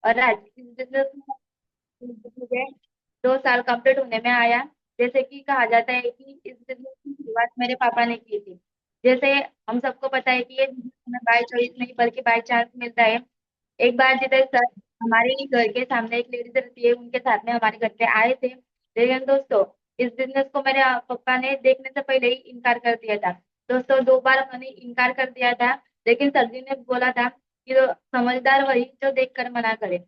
और आज इस बिजनेस में मुझे 2 साल कंप्लीट होने में आया। जैसे कि कहा जाता है कि इस बिजनेस की शुरुआत मेरे पापा ने की थी। जैसे हम सबको पता है कि ये बिजनेस हमें बाय चॉइस नहीं बल्कि बाय चांस मिलता है। एक बार जिधर सर हमारे ही घर के सामने एक लेडीज रहती है, उनके साथ में हमारे घर पे आए थे। लेकिन दोस्तों, इस बिजनेस को मेरे पापा ने देखने से पहले ही इनकार कर दिया था। दोस्तों, 2 बार उन्होंने इनकार कर दिया था। लेकिन सर जी ने बोला था कि जो समझदार वही जो देख कर मना करे।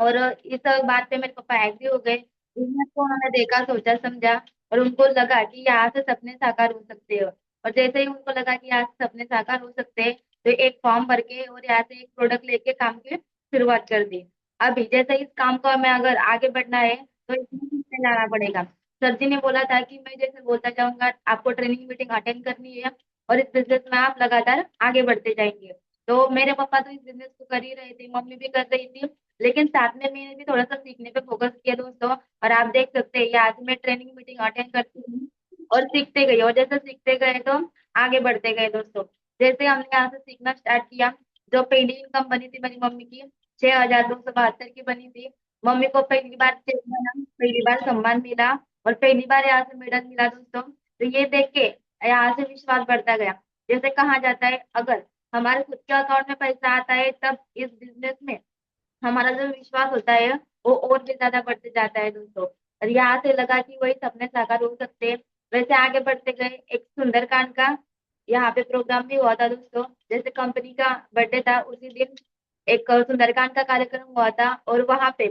और इस बात पे मेरे पापा एग्री हो गए। बिजनेस को उन्होंने देखा, सोचा, समझा, और उनको लगा कि यहाँ से सपने साकार हो सकते हैं। और जैसे ही उनको लगा कि यहाँ से सपने साकार हो सकते हैं, तो एक फॉर्म भर के और यहाँ से एक प्रोडक्ट लेके काम की शुरुआत कर दी। अभी जैसे इस काम को हमें अगर आगे बढ़ना है तो इसमें सीखने जाना पड़ेगा। सर जी ने बोला था कि मैं जैसे बोलता जाऊंगा, आपको ट्रेनिंग मीटिंग अटेंड करनी है और इस बिजनेस में आप लगातार आगे बढ़ते जाएंगे। तो मेरे पापा तो इस बिजनेस को कर ही रहे थे, मम्मी भी कर रही थी। लेकिन साथ में मैंने भी थोड़ा सा सीखने पे फोकस किया दोस्तों। और आप देख सकते हैं, ये आज मैं ट्रेनिंग मीटिंग अटेंड करती हूँ और सीखते गई, और जैसे सीखते गए तो हम आगे बढ़ते गए दोस्तों। जैसे हमने यहाँ से सीखना स्टार्ट किया, जो पहली इनकम बनी थी मेरी मम्मी की 6,272 की बनी थी। मम्मी को पहली बार चेक बना, पहली बार सम्मान मिला और पहली बार यहाँ से मेडल मिला दोस्तों। तो ये देख के यहाँ से विश्वास बढ़ता गया। जैसे कहा जाता है, अगर हमारे खुद के अकाउंट में पैसा आता है तब इस बिजनेस में हमारा जो विश्वास होता है वो और भी ज्यादा बढ़ते जाता है दोस्तों। और यहाँ से लगा कि वही सपने साकार हो सकते हैं। वैसे आगे बढ़ते गए, एक सुंदरकांड का यहाँ पे प्रोग्राम भी हुआ था दोस्तों। जैसे कंपनी का बर्थडे था, उसी दिन एक सुंदरकांड का कार्यक्रम हुआ था। और वहां पे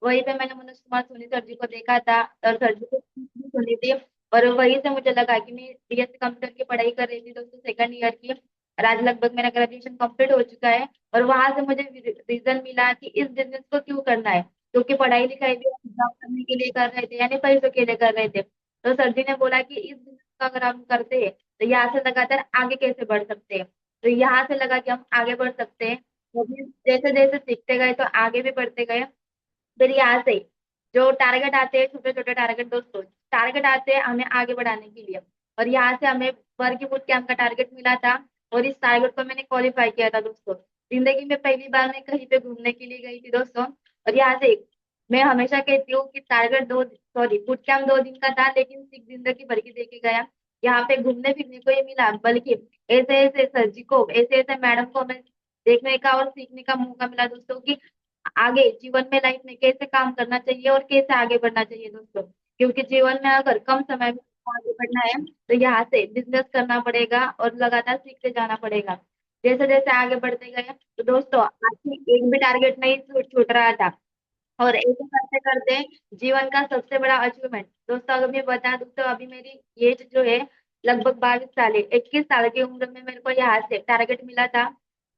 वहीं पे मैंने मनोज कुमार सोनी सर जी को देखा था और सर जी को speech भी सुनी थी। और वहीं से मुझे लगा कि मैं बीएससी कंप्यूटर की पढ़ाई कर रही थी दोस्तों, सेकंड ईयर की। और आज लगभग मेरा ग्रेजुएशन कंप्लीट हो चुका है। और वहां से मुझे रीजन मिला कि इस बिजनेस को क्यों करना है, क्योंकि पढ़ाई लिखाई भी हम जॉब करने के लिए कर रहे थे, यानी पैसों के लिए कर रहे थे। तो सर जी ने बोला कि इस बिजनेस को अगर हम करते हैं तो यहाँ से लगातार आगे कैसे बढ़ सकते हैं। तो यहाँ से लगा कि हम आगे बढ़ सकते हैं। तो भी जैसे जैसे सीखते गए तो आगे भी बढ़ते गए। फिर यहाँ से जो टारगेट आते हैं, छोटे छोटे टारगेट दोस्तों, टारगेट आते हैं हमें आगे बढ़ाने के लिए। और यहाँ से हमें वर्क फुट कैंप का टारगेट मिला था। और इस टारगेट को मैंने क्वालिफाई किया था दोस्तों। जिंदगी में पहली बार मैं कहीं पे घूमने के लिए गई थी दोस्तों। और यहाँ से मैं हमेशा कहती हूँ कि टारगेट दो, सॉरी, फुट कैंप 2 दिन का था, लेकिन सीख जिंदगी भर की देके गया। यहाँ पे घूमने फिरने को ही मिला, बल्कि ऐसे ऐसे सर जी को, ऐसे ऐसे मैडम को मैं देखने का और सीखने का मौका मिला दोस्तों कि आगे जीवन में, लाइफ में कैसे काम करना चाहिए और कैसे आगे बढ़ना चाहिए दोस्तों। क्योंकि जीवन में अगर कम समय में आगे बढ़ना है तो यहाँ से बिजनेस करना पड़ेगा और लगातार सीखते जाना पड़ेगा। जैसे जैसे आगे बढ़ते गए तो दोस्तों, आज भी एक भी टारगेट नहीं छूट छूट रहा था। और ऐसे करते करते जीवन का सबसे बड़ा अचीवमेंट दोस्तों, अगर मैं बता दूं तो अभी मेरी एज जो है लगभग 22 साल है। 21 साल की उम्र में मेरे को यहाँ से टारगेट मिला था,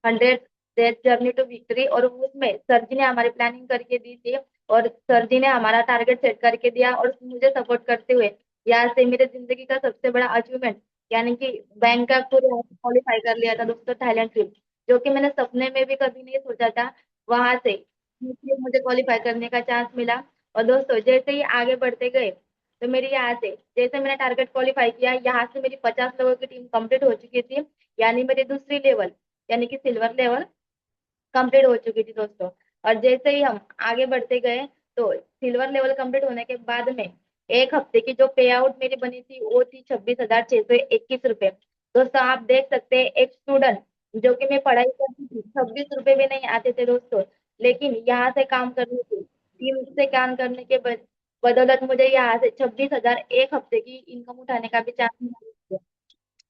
100 डेज जर्नी टू विक्ट्री। और उसमें सर जी ने हमारी प्लानिंग करके दी थी और सर जी ने हमारा टारगेट सेट करके दिया और मुझे सपोर्ट करते हुए यहाँ से मेरे जिंदगी का सबसे बड़ा अचीवमेंट, यानी कि बैंक का पूरा क्वालिफाई कर लिया था दोस्तों, थाईलैंड ट्रिप, जो कि मैंने सपने में भी कभी नहीं सोचा था। वहां से इसलिए मुझे क्वालिफाई करने का चांस मिला। और दोस्तों, जैसे ही आगे बढ़ते गए तो मेरी यहाँ से, जैसे मैंने टारगेट क्वालिफाई किया, यहाँ से मेरी 50 लोगों की टीम कंप्लीट हो चुकी थी। यानी मेरी दूसरी लेवल, यानी कि सिल्वर लेवल कंप्लीट हो चुकी थी दोस्तों। और जैसे ही हम आगे बढ़ते गए तो सिल्वर लेवल कंप्लीट होने के बाद में एक हफ्ते की जो पे आउट मेरी बनी थी वो थी 26,621 रुपये। दोस्तों, आप देख सकते हैं, एक स्टूडेंट जो कि मैं पढ़ाई करती थी, 26 रुपये भी नहीं आते थे दोस्तों। लेकिन यहाँ से काम करने की, टीम से काम करने के बदौलत मुझे यहाँ से 26,000 एक हफ्ते की इनकम उठाने का भी चांस मिला।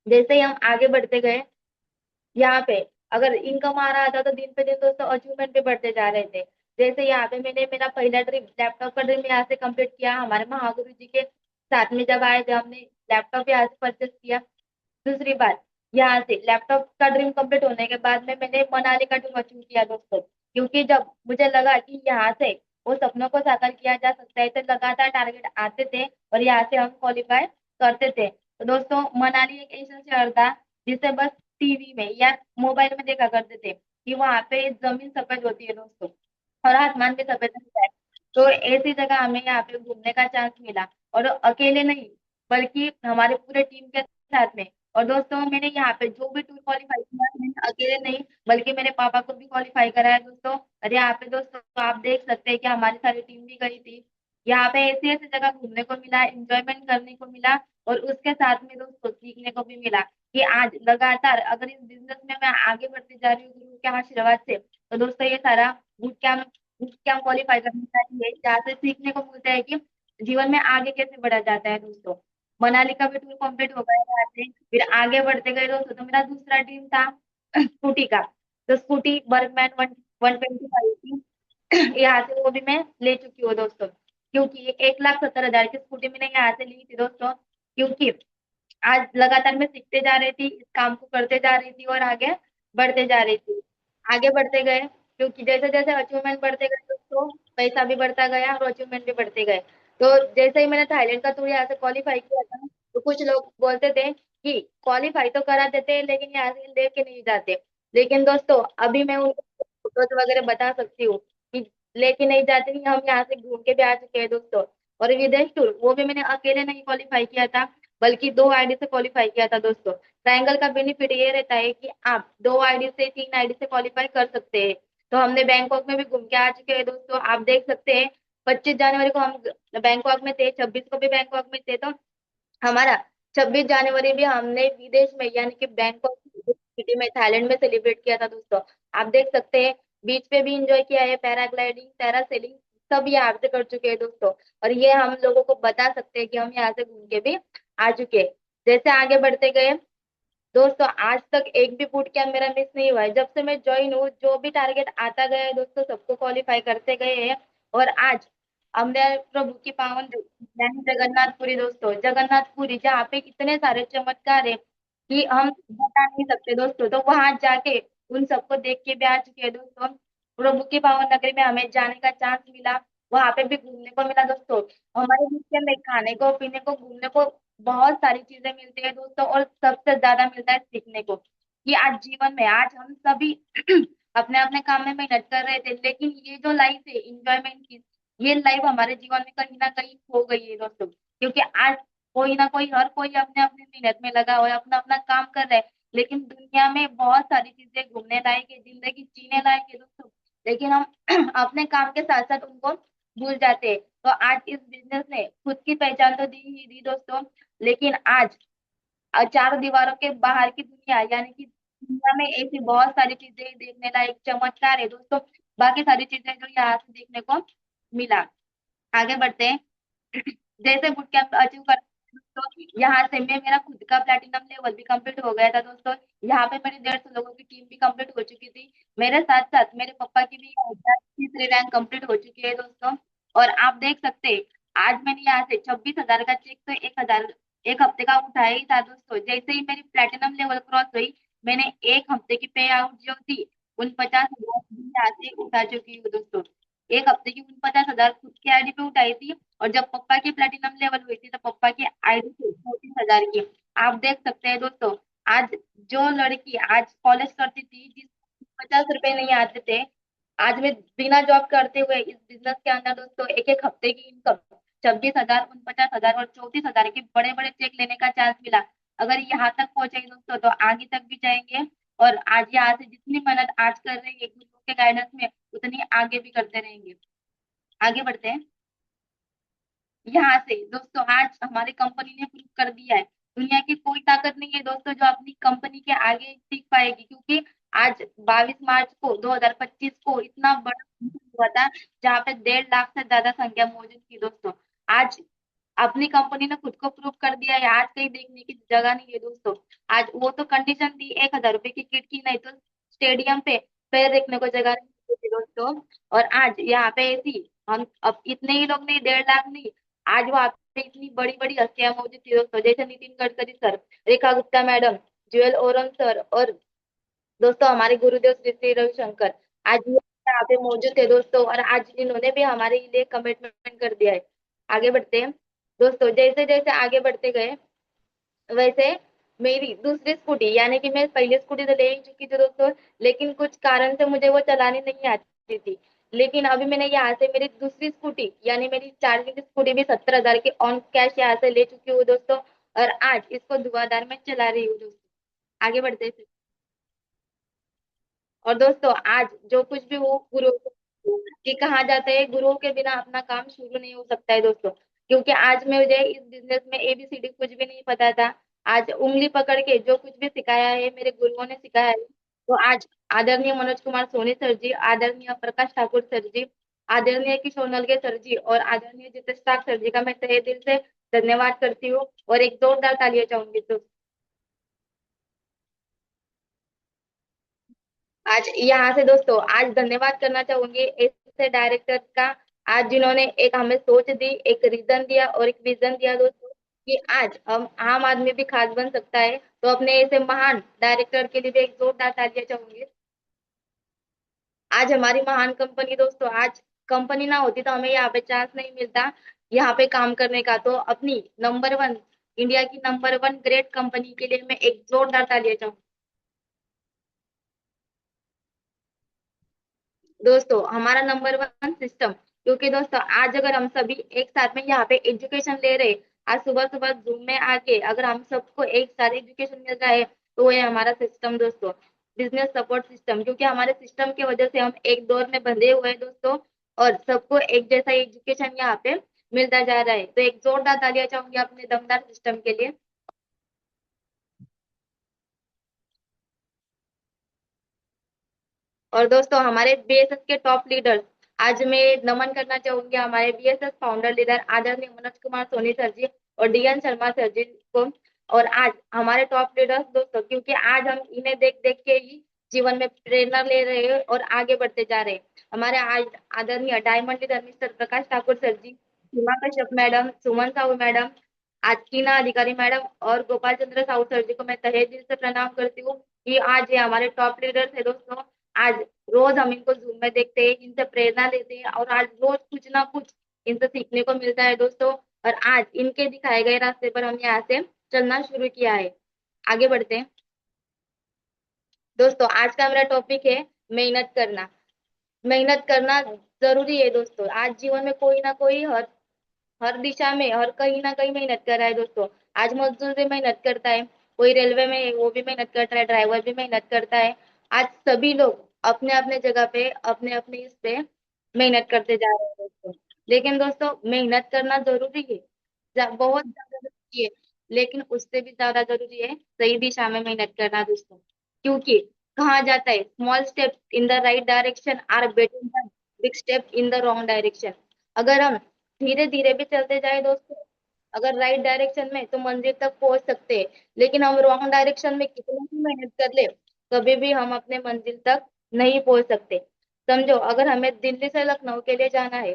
जैसे ही हम आगे बढ़ते गए, यहाँ पे अगर इनकम आ रहा था तो दिन पे दिन दोस्तों अचीवमेंट भी बढ़ते जा रहे थे। जैसे यहाँ पे मैंने मेरा पहला ड्रीम, लैपटॉप का ड्रीम, यहाँ से कंप्लीट किया। हमारे महागुरु जी के साथ में जब आए थे, हमने लैपटॉप यहाँ से परचेस किया। दूसरी बात, यहाँ से लैपटॉप का ड्रीम कंप्लीट होने के बाद में मैंने मनाली का ड्रीम अचीव किया दोस्तों। क्योंकि जब मुझे लगा कि यहाँ से वो सपनों को साकार किया जा सकता है तो लगातार टारगेट आते थे और यहाँ से हम क्वालिफाई करते थे। तो दोस्तों, मनाली एक ऐसा शहर था जिसे बस टीवी में या मोबाइल में देखा करते थे कि वहां पे जमीन सफेद होती है दोस्तों, और आसमान भी सफेद होता है। तो ऐसी जगह हमें यहाँ पे घूमने का चांस मिला, और अकेले नहीं बल्कि हमारे पूरे टीम के साथ में। और दोस्तों मैंने यहाँ पे जो भी टूर क्वालिफाई किया, मैंने अकेले नहीं बल्कि मेरे पापा को भी क्वालिफाई कराया दोस्तों। और यहाँ पे दोस्तों आप देख सकते हैं कि हमारी सारी टीम भी गई थी। यहाँ पे ऐसी ऐसी जगह घूमने को मिला, एंजॉयमेंट करने को मिला, और उसके साथ में दोस्तों सीखने को भी मिला कि आज लगातार अगर इस बिजनेस में मैं आगे बढ़ती जा रही हूँ गुरु के आशीर्वाद से, तो दोस्तों ये सारा बूट कैंप क्वालिफाई करना चाहिए, जहाँ से सीखने को मिलता है कि जीवन में आगे कैसे बढ़ा जाता है दोस्तों। मनाली का भी टूर कंप्लीट हो गया यहाँ से, फिर आगे बढ़ते गए दोस्तों। तो मेरा दूसरा ड्रीम था स्कूटी का। तो स्कूटी बर्गमैन 125 थी, यहाँ से वो भी मैं ले चुकी हूँ दोस्तों। क्योंकि 1,70,000 की स्कूटी मैंने यहाँ से ली थी दोस्तों। क्योंकि आज लगातार मैं सीखते जा रही थी, इस काम को करते जा रही थी और आगे बढ़ते जा रही थी। आगे बढ़ते गए, क्योंकि जैसे जैसे अचीवमेंट बढ़ते गए दोस्तों, पैसा भी बढ़ता गया और अचीवमेंट भी बढ़ते गए। तो जैसे ही मैंने थाईलैंड का टूर यहाँ से क्वालिफाई किया था, तो कुछ लोग बोलते थे कि क्वालिफाई तो करा देते हैं लेकिन यहाँ से लेके नहीं जाते। लेकिन दोस्तों अभी मैं उनको फोटोज वगैरह बता सकती हूँ कि लेके नहीं जाते, नहीं, हम यहाँ से घूम के भी आ चुके हैं दोस्तों। और विदेश टूर वो भी मैंने अकेले नहीं क्वालिफाई किया था, बल्कि 2 आईडी से क्वालिफाई किया था दोस्तों। ट्रायंगल का बेनिफिट ये रहता है कि आप 2 आईडी से 3 आईडी से क्वालिफाई कर सकते हैं। तो हमने बैंकॉक में भी घूम के आ चुके हैं दोस्तों, आप देख सकते हैं। 25 जनवरी को हम बैंकॉक में थे, 26 को भी बैंकॉक में थे। तो हमारा 26 जनवरी भी हमने विदेश में यानी कि बैंकॉक सिटी में थाईलैंड में सेलिब्रेट किया था दोस्तों। आप देख सकते हैं, बीच पे भी इंजॉय किया है, पैराग्लाइडिंग, पैरासेलिंग सब यहाँ से कर चुके हैं दोस्तों। और ये हम लोगों को बता सकते हैं कि हम यहाँ से घूम के भी आ चुके हैं। जैसे आगे बढ़ते गए दोस्तों, आज तक एक भी बूट कैंप मेरा मिस नहीं हुआ है। जब से मैं ज्वाइन हूँ जो भी टारगेट आता गया है दोस्तों, सबको क्वालिफाई करते गए हैं। और आज हमने प्रभु की पावन यानी जगन्नाथपुरी दोस्तों, जगन्नाथपुरी जहाँ पे इतने सारे चमत्कार है कि हम बता नहीं सकते दोस्तों। तो वहां जाके उन सबको देख के भी आ चुके हैं दोस्तों। प्रभु की पावन नगरी में हमें जाने का चांस मिला, वहां पे भी घूमने को मिला दोस्तों। हमारे बीच में खाने को पीने को घूमने को बहुत सारी चीजें मिलती है दोस्तों, और सबसे ज्यादा मिलता है सीखने को कि आज जीवन में आज हम सभी अपने अपने काम में मेहनत कर रहे थे, लेकिन ये जो लाइफ है इंजॉयमेंट की, ये लाइफ हमारे जीवन में कहीं ना कहीं खो गई है दोस्तों। क्योंकि आज कोई ना कोई, हर कोई अपने अपने मेहनत में लगा हुआ है, अपना अपना काम कर रहा है। लेकिन दुनिया में बहुत सारी चीजें घूमने लायक है, जिंदगी जीने लायक है दोस्तों, लेकिन हम अपने काम के साथ साथ उनको भूल जाते हैं। तो आज इस बिजनेस ने खुद की पहचान तो दी ही दी दोस्तों, लेकिन आज चारों दीवारों के बाहर की दुनिया यानी कि दुनिया में ऐसी बहुत सारी चीजें देखने लायक चमत्कार है दोस्तों। बाकी सारी चीजें जो यहाँ से देखने को मिला। आगे बढ़ते हैं। जैसे बुट कैंप अचीव कर तो यहाँ से मैं मेरा खुद का प्लेटिनम लेवल भी कंप्लीट हो गया था दोस्तों। यहाँ पे मेरी 150 लोगों की टीम भी कंप्लीट हो चुकी थी। मेरे साथ साथ मेरे पापा की भी तीसरी रैंक कंप्लीट हो चुकी है दोस्तों। और आप देख सकते हैं, आज मैंने यहाँ से 26,000 का चेक तो 1,000 एक हफ्ते का उठाया ही था दोस्तों। जैसे ही मेरी प्लेटिनम लेवल क्रॉस हुई, मैंने एक हफ्ते की पे आउट जो थी 49,000 यहाँ से उठा चुकी हूँ दोस्तों। एक हफ्ते की 49,000 खुद की आईडी पे उठाई थी। और जब पप्पा की प्लेटिनम लेवल हुई थी तो पप्पा की आईडी थी 34,000 की। आप देख सकते हैं दोस्तों, आज जो लड़की आज कॉलेज करती थी, जिस 50 रुपए नहीं आते थे, आज मैं बिना जॉब करते हुए इस बिजनेस के अंदर दोस्तों एक एक हफ्ते की इनकम 26,000, 49,000 और 34,000 के बड़े बड़े चेक लेने का चांस मिला। अगर यहाँ तक पहुंचे दोस्तों तो आगे तक भी जाएंगे। और आज यहाँ से जितनी मेहनत आज कर रही है गुरु के गाइडेंस में, उतनी आगे भी करते रहेंगे। आगे बढ़ते हैं। यहाँ से दोस्तों आज हमारी कंपनी ने प्रूव कर दिया है, दुनिया की कोई ताकत नहीं है दोस्तों जो अपनी कंपनी के आगे टिक पाएगी। क्योंकि आज 22 मार्च को 2025 को इतना बड़ा फंक्शन हुआ था, जहाँ पे 1.5 लाख से ज्यादा संख्या मौजूद थी दोस्तों। आज अपनी कंपनी ने खुद को प्रूव कर दिया है, आज कहीं देखने की जगह नहीं है दोस्तों। आज वो तो कंडीशन थी 1,000 रुपए की किट की, नहीं तो स्टेडियम पे पैर रखने को जगह नहीं थी दोस्तों। और आज यहाँ पे ऐसी हम अब इतने ही लोग नहीं, 1.5 लाख नहीं, आज वहाँ पे इतनी बड़ी बड़ी हस्तियां मौजूद थी दोस्तों, जैसे नितिन गडकरी सर, रेखा गुप्ता मैडम, जुएल ओरम सर, और दोस्तों हमारे गुरुदेव श्री श्री रविशंकर आज ये यहाँ पे मौजूद थे दोस्तों। और आज इन्होंने भी हमारे लिए कमिटमेंट कर दिया है। आगे बढ़ते हैं दोस्तों। जैसे जैसे आगे बढ़ते गए, वैसे मेरी दूसरी स्कूटी यानी कि मैं पहली स्कूटी तो ले ही चुकी थी दोस्तों, लेकिन कुछ कारण से मुझे वो चलानी नहीं आती थी। लेकिन अभी मैंने यहाँ से मेरी दूसरी स्कूटी यानी मेरी चार्जिंग स्कूटी भी 70,000 की ऑन कैश यहाँ से ले चुकी हूँ दोस्तों। और आज इसको धुआंधार में चला रही हूँ दोस्तों। आगे बढ़ते हैं। और दोस्तों आज जो कुछ भी हो गुरु कि कहा जाता है गुरुओं के बिना अपना काम शुरू नहीं हो सकता है दोस्तों। क्योंकि आज मुझे इस बिजनेस में एबीसीडी कुछ भी नहीं पता था। आज उंगली पकड़ के जो कुछ भी सिखाया है मेरे गुरुओं ने सिखाया है। तो आज आदरणीय मनोज कुमार सोनी सर जी, आदरणीय प्रकाश ठाकुर सर जी, आदरणीय किशोर नलगे सर जी और आदरणीय जितेश सर जी का मैं तहे दिल से धन्यवाद करती हूँ और एक जोरदार तालियां चाहूंगी तो आज यहाँ से दोस्तों आज धन्यवाद करना चाहूंगी ऐसे डायरेक्टर का आज जिन्होंने एक हमें सोच दी, एक रीजन दिया और एक विजन दिया दोस्तों कि आज हम आम आदमी भी खास बन सकता है। तो अपने ऐसे महान डायरेक्टर के लिए भी एक जोरदार तालियां चाहूंगी। आज हमारी महान कंपनी दोस्तों, आज कंपनी ना होती तो हमें यहाँ पे चांस नहीं मिलता यहाँ पे काम करने का। तो अपनी नंबर वन, इंडिया की नंबर वन ग्रेट कंपनी के लिए मैं एक जोरदार तालियां चाहूंगी। दोस्तों हमारा नंबर वन सिस्टम, क्योंकि दोस्तों आज अगर हम सभी एक साथ में यहाँ पे एजुकेशन ले रहे, आज सुबह सुबह जूम में आके अगर हम सबको एक साथ एजुकेशन मिल रहा है तो ये हमारा सिस्टम दोस्तों, बिजनेस सपोर्ट सिस्टम। क्योंकि हमारे सिस्टम की वजह से हम एक दौर में बंधे हुए हैं दोस्तों और सबको एक जैसा एजुकेशन यहाँ पे मिलता जा रहा है। तो एक जोरदार तालियां चाहूंगी अपने दमदार सिस्टम के लिए। और दोस्तों हमारे बीएसएस के टॉप लीडर्स, आज मैं नमन करना चाहूंगी हमारे बीएसएस फाउंडर लीडर आदरणीय मनोज कुमार सोनी सर जी और डीएन शर्मा सर जी को। और आज हमारे टॉप लीडर्स दोस्तों, क्योंकि आज हम इन्हें देख देख के ही जीवन में प्रेरणा ले रहे हैं और आगे बढ़ते जा रहे हैं। हमारे आज आदरणीय diamond leader mister Prakash Thakur sir जी, सीमा कश्यप मैडम, सुमन साहू मैडम, आज टीना अधिकारी मैडम और गोपाल चंद्र साहू सर जी को मैं तहे दिल से प्रणाम करती हूँ कि आज ये हमारे टॉप लीडर्स है दोस्तों। आज रोज हम इनको जूम में देखते हैं, इनसे प्रेरणा लेते हैं और आज रोज कुछ ना कुछ इनसे सीखने को मिलता है दोस्तों। और आज इनके दिखाए गए रास्ते पर हम यहाँ से चलना शुरू किया है। आगे बढ़ते हैं। दोस्तों आज का मेरा टॉपिक है मेहनत करना। मेहनत करना जरूरी है दोस्तों। आज जीवन में कोई ना कोई हर दिशा में हर कहीं ना कहीं मेहनत कर रहा है दोस्तों। आज मजदूर भी मेहनत करता है, कोई रेलवे में है, वो भी मेहनत करता है, ड्राइवर भी मेहनत करता है। आज सभी लोग अपने अपने जगह पे अपने अपने इस पे मेहनत करते जा रहे हैं दोस्तों। लेकिन दोस्तों मेहनत करना जरूरी है, बहुत ज्यादा जरूरी है। लेकिन उससे भी ज्यादा जरूरी है सही दिशा में मेहनत करना दोस्तों। क्योंकि कहा जाता है small step in the right direction are better than big step in the wrong direction. अगर हम धीरे धीरे भी चलते जाए दोस्तों, अगर राइट डायरेक्शन में तो मंजिल तक पहुंच सकते हैं। लेकिन हम रॉन्ग डायरेक्शन में कितना भी मेहनत कर ले कभी भी हम अपने मंजिल तक नहीं पहुंच सकते। समझो अगर हमें दिल्ली से लखनऊ के लिए जाना है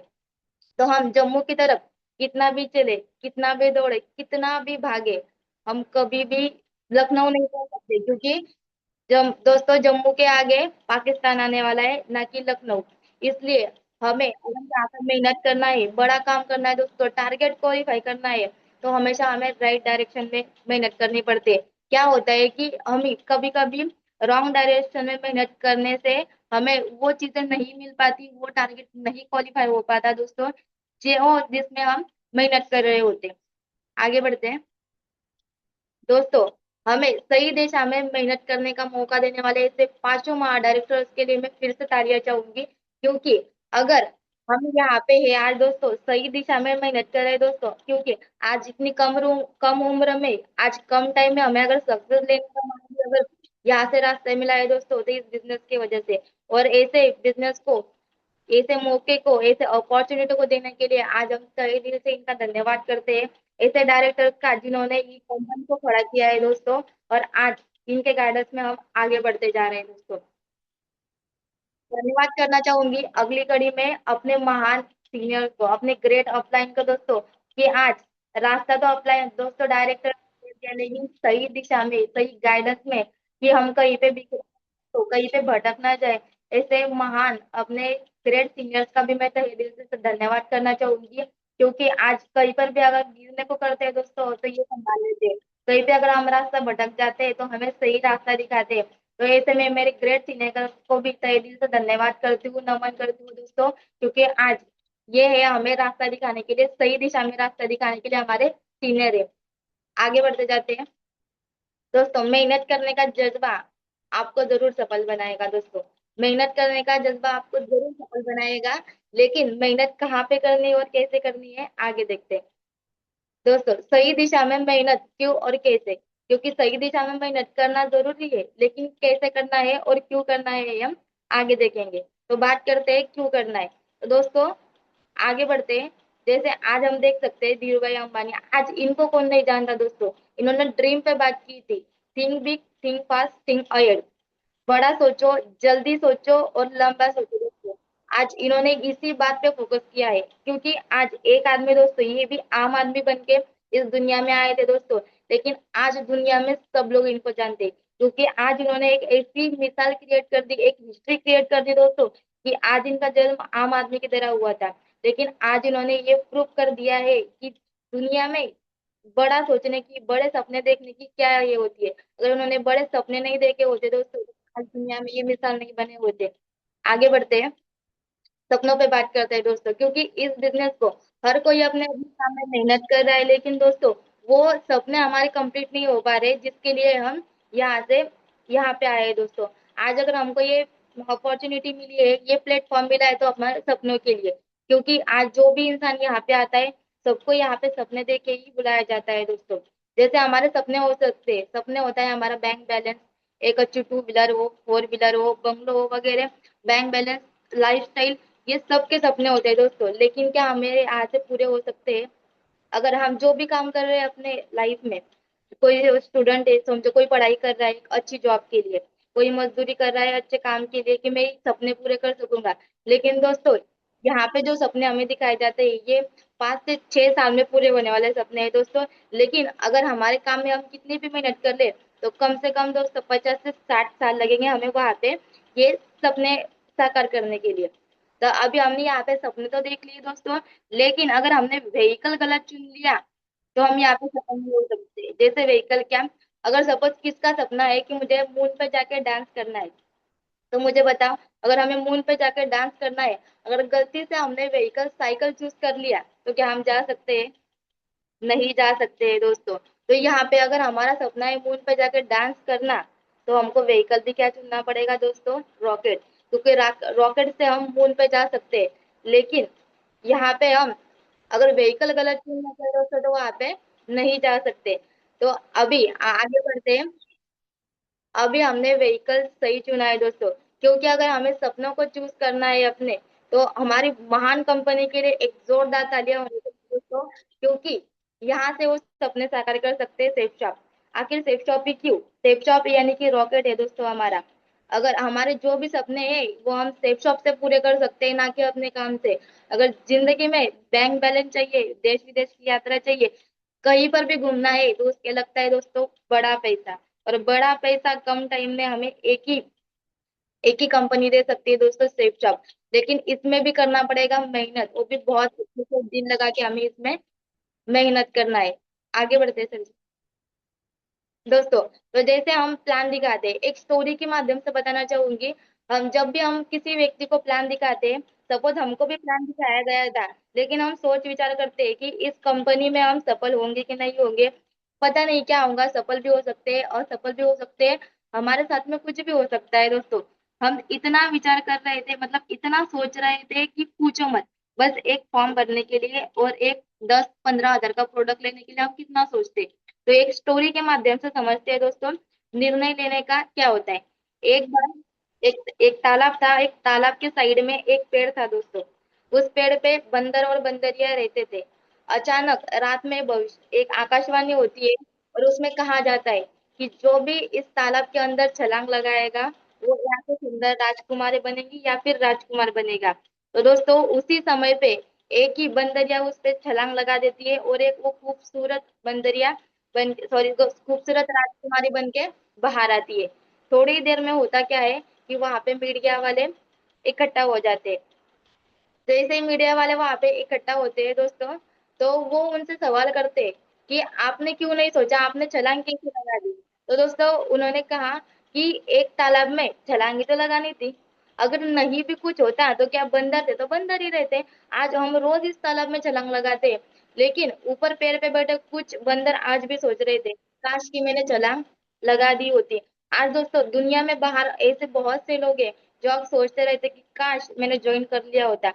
तो हम जम्मू की तरफ कितना भी चले, कितना भी दौड़े, कितना भी भागे, हम कभी भी लखनऊ नहीं पहुंच सकते। क्योंकि दोस्तों जम्मू के आगे पाकिस्तान आने वाला है, ना कि लखनऊ। इसलिए हमें अगर यहाँ पर मेहनत करना है, बड़ा काम करना है दोस्तों, टारगेट क्वालिफाई करना है, तो हमेशा हमें राइट डायरेक्शन में मेहनत करनी पड़ती है। क्या होता है कि हम कभी कभी रॉन्ग डायरेक्शन में मेहनत करने से हमें वो चीजें नहीं मिल पाती, वो टारगेट नहीं क्वालिफाई हो पाता दोस्तों, जो जिसमें हम मेहनत कर रहे होते हैं। आगे बढ़ते हैं। दोस्तों हमें सही दिशा में मेहनत करने का मौका देने वाले ऐसे पांचों महा डायरेक्टर्स के लिए मैं फिर से तालियां चाहूंगी। क्योंकि अगर हम यहाँ पे है आज दोस्तों सही दिशा में मेहनत कर रहे हैं दोस्तों, क्योंकि आज इतनी कम उम्र में, आज कम टाइम में हमें अगर सक्सेस लेने का अगर यहाँ से रास्ता मिला है दोस्तों तो इस बिजनेस की वजह से। और ऐसे बिजनेस को, ऐसे मौके को, ऐसे अपॉर्चुनिटी को देने के लिए आज हम तहे दिल से इनका धन्यवाद करते हैं, ऐसे डायरेक्टर का जिन्होंने ये कंपनी को खड़ा किया है दोस्तों। और आज इनके गाइडेंस में हम आगे बढ़ते जा रहे हैं दोस्तों। धन्यवाद करना चाहूंगी अगली कड़ी में अपने महान सीनियर को, अपने ग्रेट अपलाइन को दोस्तों, कि आज रास्ता तो अपलाइन दोस्तों डायरेक्टर दिया, लेकिन सही दिशा में सही गाइडेंस में कि हम कहीं पे भी तो कहीं पे भटक ना जाए। ऐसे महान अपने ग्रेट सीनियर्स का भी मैं तहे दिल से धन्यवाद करना चाहूंगी। क्योंकि आज कहीं पर भी अगर गिरने को करते हैं दोस्तों तो ये संभाल लेते हैं, कहीं पे अगर हम रास्ता भटक जाते हैं तो हमें सही रास्ता दिखाते हैं। तो ऐसे में मेरे ग्रेट सीनियर को भी तहे दिल से धन्यवाद करती हूँ, नमन करती हूँ दोस्तों। क्योंकि आज ये है हमें रास्ता दिखाने के लिए, सही दिशा में रास्ता दिखाने के लिए हमारे सीनियर है। आगे बढ़ते जाते हैं। दोस्तों, मेहनत करने का जज्बा आपको जरूर सफल बनाएगा दोस्तों। मेहनत करने का जज्बा आपको जरूर सफल बनाएगा। लेकिन मेहनत कहाँ पे करनी है और कैसे करनी है, आगे देखते हैं। दोस्तों, सही दिशा में मेहनत क्यों और कैसे? क्योंकि सही दिशा में मेहनत करना जरूरी है, लेकिन कैसे करना है और क्यों करना है ये हम आगे देखेंगे। तो बात करते हैं क्यों करना है। तो दोस्तों, आगे बढ़ते हैं। जैसे आज हम देख सकते हैं धीरू भाई अंबानी, आज इनको कौन नहीं जानता दोस्तों। इन्होंने ड्रीम पे बात की थी, think big, think fast, think ahead. बड़ा सोचो, जल्दी सोचो और लंबा सोचो दोस्तों। आज इन्होंने इसी बात पे फोकस किया है, क्योंकि आज एक आदमी दोस्तों, ये भी आम आदमी बन के इस दुनिया में आए थे दोस्तों। लेकिन आज दुनिया में सब लोग इनको जानते हैं, क्योंकि आज इन्होंने एक ऐसी मिसाल क्रिएट कर दी, एक हिस्ट्री क्रिएट कर दी दोस्तों, कि आज इनका जन्म आम आदमी की तरह हुआ था। लेकिन आज इन्होंने ये प्रूव कर दिया है कि दुनिया में बड़ा सोचने की, बड़े सपने देखने की क्या ये होती है। अगर उन्होंने बड़े सपने नहीं देखे होते दोस्तों, तो आज दुनिया में ये मिसाल नहीं बने होते। आगे बढ़ते हैं, सपनों पे बात करते हैं दोस्तों। क्योंकि इस बिजनेस को हर कोई अपने अपने काम में मेहनत कर रहा है, लेकिन दोस्तों वो सपने हमारे कंप्लीट नहीं हो पा रहे जिसके लिए हम यहाँ से यहाँ पे आए हैं दोस्तों। आज अगर हमको ये अपॉर्चुनिटी मिली है, ये प्लेटफॉर्म मिला है, तो हमारे सपनों के लिए। क्योंकि आज जो भी इंसान यहाँ पे आता है, सबको यहाँ पे सपने देख के ही बुलाया जाता है दोस्तों। जैसे हमारे सपने हो सकते हैं, सपने होता है हमारा बैंक बैलेंस, एक अच्छी टू व्हीलर हो, फोर व्हीलर हो, बंगलो हो वगैरह। बैंक बैलेंस, लाइफस्टाइल, ये सबके सपने होते हैं दोस्तों। लेकिन क्या हमें आज से पूरे हो सकते हैं? अगर हम जो भी काम कर रहे हैं अपने लाइफ में, कोई स्टूडेंट है समझो, कोई पढ़ाई कर रहा है एक अच्छी जॉब के लिए, कोई मजदूरी कर रहा है अच्छे काम के लिए, कि मैं ये सपने पूरे कर सकूंगा। लेकिन दोस्तों, यहाँ पे जो सपने हमें दिखाए जाते हैं, ये 5 से 6 साल में पूरे होने वाले सपने हैं दोस्तों। लेकिन अगर हमारे काम में हम कितनी भी मेहनत कर ले, तो कम से कम दोस्तों 50 से 60 साल लगेंगे हमें वहां पे ये सपने साकार करने के लिए। तो अभी हमने यहाँ पे सपने तो देख लिए दोस्तों, लेकिन अगर हमने व्हीकल गलत चुन लिया, तो हम यहाँ पे सफल नहीं हो सकते। जैसे व्हीकल क्या, अगर सपोज किसका सपना है कि मुझे मून पे जाके डांस करना है, तो मुझे बताओ, अगर हमें मून पे जाकर डांस करना है, अगर गलती से हमने व्हीकल साइकिल चूज कर लिया, तो क्या हम जा सकते हैं? नहीं जा सकते हैं दोस्तों। तो यहाँ पे अगर हमारा सपना है मून पे जाकर डांस करना, तो हमको व्हीकल भी क्या चुनना पड़ेगा दोस्तों? रॉकेट। क्योंकि रॉकेट से हम मून पे जा सकते हैं। लेकिन यहाँ पे हम अगर व्हीकल गलत चुनना चाहिए दोस्तों, तो वहां पे नहीं जा सकते। तो अभी आगे बढ़ते हैं। अभी हमने व्हीकल सही चुना है दोस्तों। क्योंकि अगर हमें सपनों को चूज करना है अपने, तो हमारी महान कंपनी के लिए एक जोरदार तालियां होनी चाहिए दोस्तों। क्योंकि यहाँ से वो सपने साकार कर सकते हैं सेफ शॉप। आखिर सेफ शॉप ही क्यों? सेफ शॉप यानी कि रॉकेट है दोस्तों हमारा। अगर हमारे जो भी सपने हैं वो हम सेफ शॉप से पूरे कर सकते हैं, ना कि अपने काम से। अगर जिंदगी में बैंक बैलेंस चाहिए, देश विदेश की यात्रा चाहिए, कहीं पर भी घूमना है, तो उसके लगता है दोस्तों बड़ा पैसा। और बड़ा पैसा कम टाइम में हमें एक ही कंपनी दे सकती है दोस्तों, सेफ जॉब। लेकिन इसमें भी करना पड़ेगा मेहनत, वो भी बहुत दिन लगा के हमें इसमें मेहनत करना है। आगे बढ़ते हैं सर। दोस्तों, तो जैसे हम प्लान दिखाते हैं, एक स्टोरी के माध्यम से बताना चाहूंगी। हम जब भी हम किसी व्यक्ति को प्लान दिखाते हैं, सपोज हमको भी प्लान दिखाया गया था, लेकिन हम सोच विचार करते हैं कि इस कंपनी में हम सफल होंगे कि नहीं होंगे। पता नहीं क्या होगा, सफल भी हो सकते हैं, असफल भी हो सकते हैं, हमारे साथ में कुछ भी हो सकता है दोस्तों। हम इतना विचार कर रहे थे, मतलब इतना सोच रहे थे कि पूछो मत। बस एक फॉर्म भरने के लिए और एक 10-15 हजार का प्रोडक्ट लेने के लिए हम कितना सोचते। तो एक स्टोरी के माध्यम से समझते हैं दोस्तों, निर्णय लेने का क्या होता है। एक बार एक एक तालाब था, एक तालाब के साइड में एक पेड़ था दोस्तों। उस पेड़ पे बंदर और बंदरिया रहते थे। अचानक रात में भविष्य एक आकाशवाणी होती है, और उसमें कहा जाता है कि जो भी इस तालाब के अंदर छलांग लगाएगा, वो या तो सुंदर राजकुमारी बनेगी या फिर राजकुमार बनेगा। तो दोस्तों, उसी समय पे एक ही बंदरिया उस पे छलांग लगा देती है, और एक वो खूबसूरत बंदरिया बन सॉरी खूबसूरत राजकुमारी बन के बाहर आती है। थोड़ी देर में होता क्या है कि वहां पे मीडिया वाले इकट्ठा हो जाते हैं। जैसे ही मीडिया वाले वहां पे इकट्ठा होते हैं दोस्तों, तो वो उनसे सवाल करते हैं कि आपने क्यों नहीं सोचा, आपने छलांग कैसे लगा दी। तो दोस्तों, उन्होंने कहा कि एक तालाब में छलांग ही तो लगानी थी। अगर नहीं भी कुछ होता तो क्या बंदर थे तो बंदर ही रहते। आज हम रोज इस तालाब में छलांग लगाते हैं, लेकिन ऊपर पेड़ पे बैठे कुछ बंदर आज भी सोच रहे थे, काश कि मैंने छलांग लगा दी होती। आज दोस्तों दुनिया में बाहर ऐसे बहुत से लोग हैं जो अब सोचते रहते कि काश मैंने ज्वाइन कर लिया होता।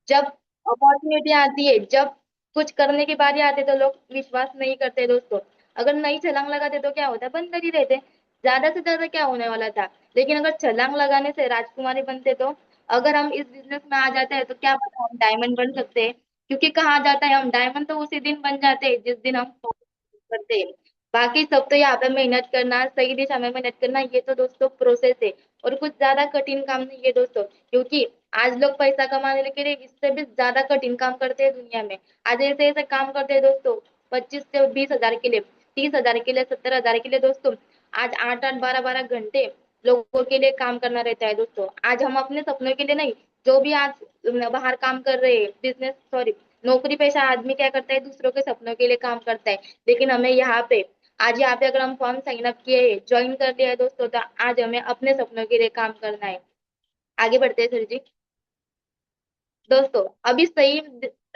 जब अपॉर्चुनिटी आती है, जब कुछ करने की बारी आती है, तो लोग विश्वास नहीं करते दोस्तों। अगर नहीं छलांग लगाते तो क्या होता, बंद कर ही रहते, ज्यादा से ज्यादा क्या होने वाला था। लेकिन अगर छलांग लगाने से राजकुमारी बनते तो, अगर हम इस बिजनेस में आ जाते हैं तो क्या पता हम डायमंड बन सकते हैं। क्योंकि कहा जाता है हम डायमंड तो उसी दिन बन जाते हैं जिस दिन हम करते हैं। बाकी सब तो यहाँ पे मेहनत करना, सही दिशा में मेहनत करना, ये तो दोस्तों प्रोसेस है, और कुछ ज्यादा कठिन काम नहीं है दोस्तों। क्योंकि आज लोग पैसा कमाने के लिए इससे भी ज्यादा कठिन काम करते हैं दुनिया में। आज ऐसे ऐसे काम करते हैं दोस्तों, 25 से 20 हजार के लिए, 30 हजार के लिए, 70 हजार के लिए दोस्तों। आज 8 8 12 12 घंटे लोगों के लिए काम करना रहता है दोस्तों। आज हम अपने सपनों के लिए नहीं, जो भी आज बाहर काम कर रहे हैं, बिजनेस सॉरी नौकरी पेशा आदमी क्या करता है, दूसरों के सपनों के लिए काम करता है। लेकिन हमें यहाँ पे, आज यहाँ पे अगर हम फॉर्म साइन अप किए, ज्वाइन कर लिया है दोस्तों, तो आज हमें अपने सपनों के लिए काम करना है। आगे बढ़ते हैं सर जी। दोस्तों अभी सही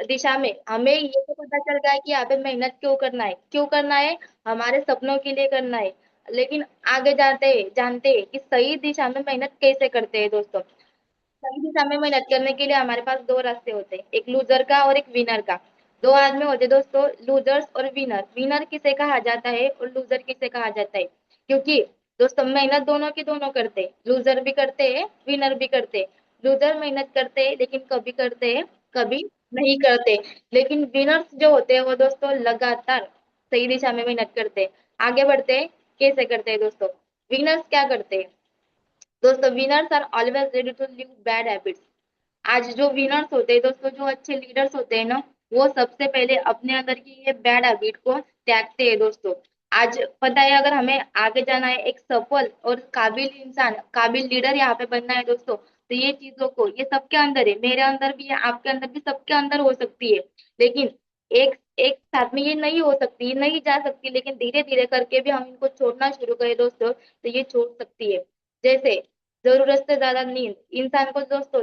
दिशा में हमें ये तो पता चल गया है कि यहाँ पे मेहनत क्यों करना है, क्यों करना है, हमारे सपनों के लिए करना है। लेकिन आगे जाते हैं जानते हैं कि सही दिशा में मेहनत कैसे करते हैं दोस्तों। सही दिशा में मेहनत करने के लिए हमारे पास दो रास्ते होते हैं, एक लूजर का और एक विनर का। दो आदमी होते हैं दोस्तों, लूजर्स और विनर। विनर किसे कहा जाता है और लूजर किसे कहा जाता है, क्योंकि दोस्तों मेहनत दोनों की दोनों करते हैं, लूजर भी करते हैं, विनर भी करते हैं। लूजर मेहनत करते हैं लेकिन कभी करते हैं, कभी नहीं करते। लेकिन विनर्स जो होते हैं वो दोस्तों लगातार सही दिशा में मेहनत करते हैं। आगे बढ़ते हैं, कैसे करते हैं दोस्तों। विनर्स क्या करते हैं दोस्तों, winners are always ready to leave bad habits. आज जो विनर्स होते हैं दोस्तों, जो अच्छे लीडर्स होते हैं ना, वो सबसे पहले अपने अंदर की ये बैड हैबिट को त्यागते हैं दोस्तों। आज पता है, अगर हमें आगे जाना है, एक सफल और काबिल इंसान, काबिल लीडर यहाँ पे बनना है दोस्तों, तो ये चीजों को, ये सबके अंदर है, मेरे अंदर भी है, आपके अंदर भी, सबके अंदर हो सकती है। लेकिन एक एक साथ में ये नहीं हो सकती, ये नहीं जा सकती, लेकिन धीरे धीरे करके भी हम इनको छोड़ना शुरू करें दोस्तों, तो ये छोड़ सकती है। जैसे जरूरत से ज्यादा नींद, इंसान को दोस्तों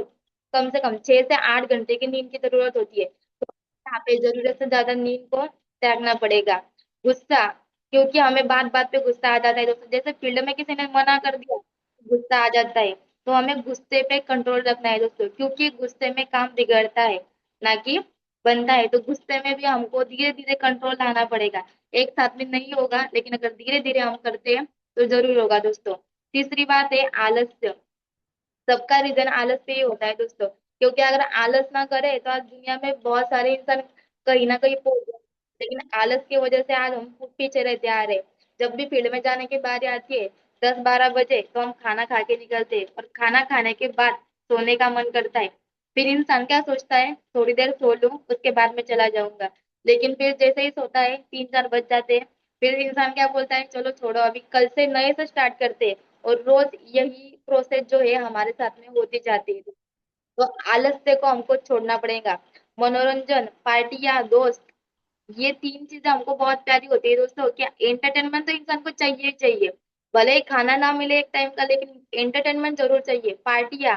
कम से कम 6 से 8 घंटे की नींद की जरूरत होती है, तो यहाँ पे जरूरत से ज्यादा नींद को त्यागना पड़ेगा। गुस्सा, क्योंकि हमें बात बात पे गुस्सा आ जाता है दोस्तों, जैसे फील्ड में किसी ने मना कर दिया, गुस्सा आ जाता है, तो हमें गुस्से पे कंट्रोल रखना है दोस्तों, क्योंकि गुस्से में काम बिगड़ता है, ना कि बनता है। तो गुस्से में भी हमको धीरे धीरे कंट्रोल लाना पड़ेगा। एक साथ में नहीं होगा, लेकिन अगर धीरे धीरे हम करते हैं तो जरूर होगा दोस्तों। तीसरी बात है आलस्य। सबका रीजन आलस पे ही होता है दोस्तों, क्योंकि अगर आलस ना करे तो आज दुनिया में बहुत सारे इंसान कहीं ना कहीं पहुंच जाए। लेकिन आलस की वजह से आज हम पीछे रहते आ रहे। जब भी फील्ड में जाने की बारी आती है, 10 12 बजे, तो हम खाना खा के निकलते हैं, और खाना खाने के बाद सोने का मन करता है। फिर इंसान क्या सोचता है, थोड़ी देर सो लूं उसके बाद में चला जाऊंगा। लेकिन फिर जैसे ही सोता है 3 4 बज जाते हैं, फिर इंसान क्या बोलता है, चलो छोड़ो, अभी कल से नए से स्टार्ट करते हैं। और रोज यही प्रोसेस जो है हमारे साथ में होती जाती है। तो आलस्य को हमको छोड़ना पड़ेगा। मनोरंजन, पार्टियां, दोस्त, ये तीन चीजें हमको बहुत प्यारी होती है दोस्तों। क्या एंटरटेनमेंट तो इंसान को चाहिए ही चाहिए, भले ही खाना ना मिले एक टाइम का, लेकिन एंटरटेनमेंट जरूर चाहिए। पार्टियां,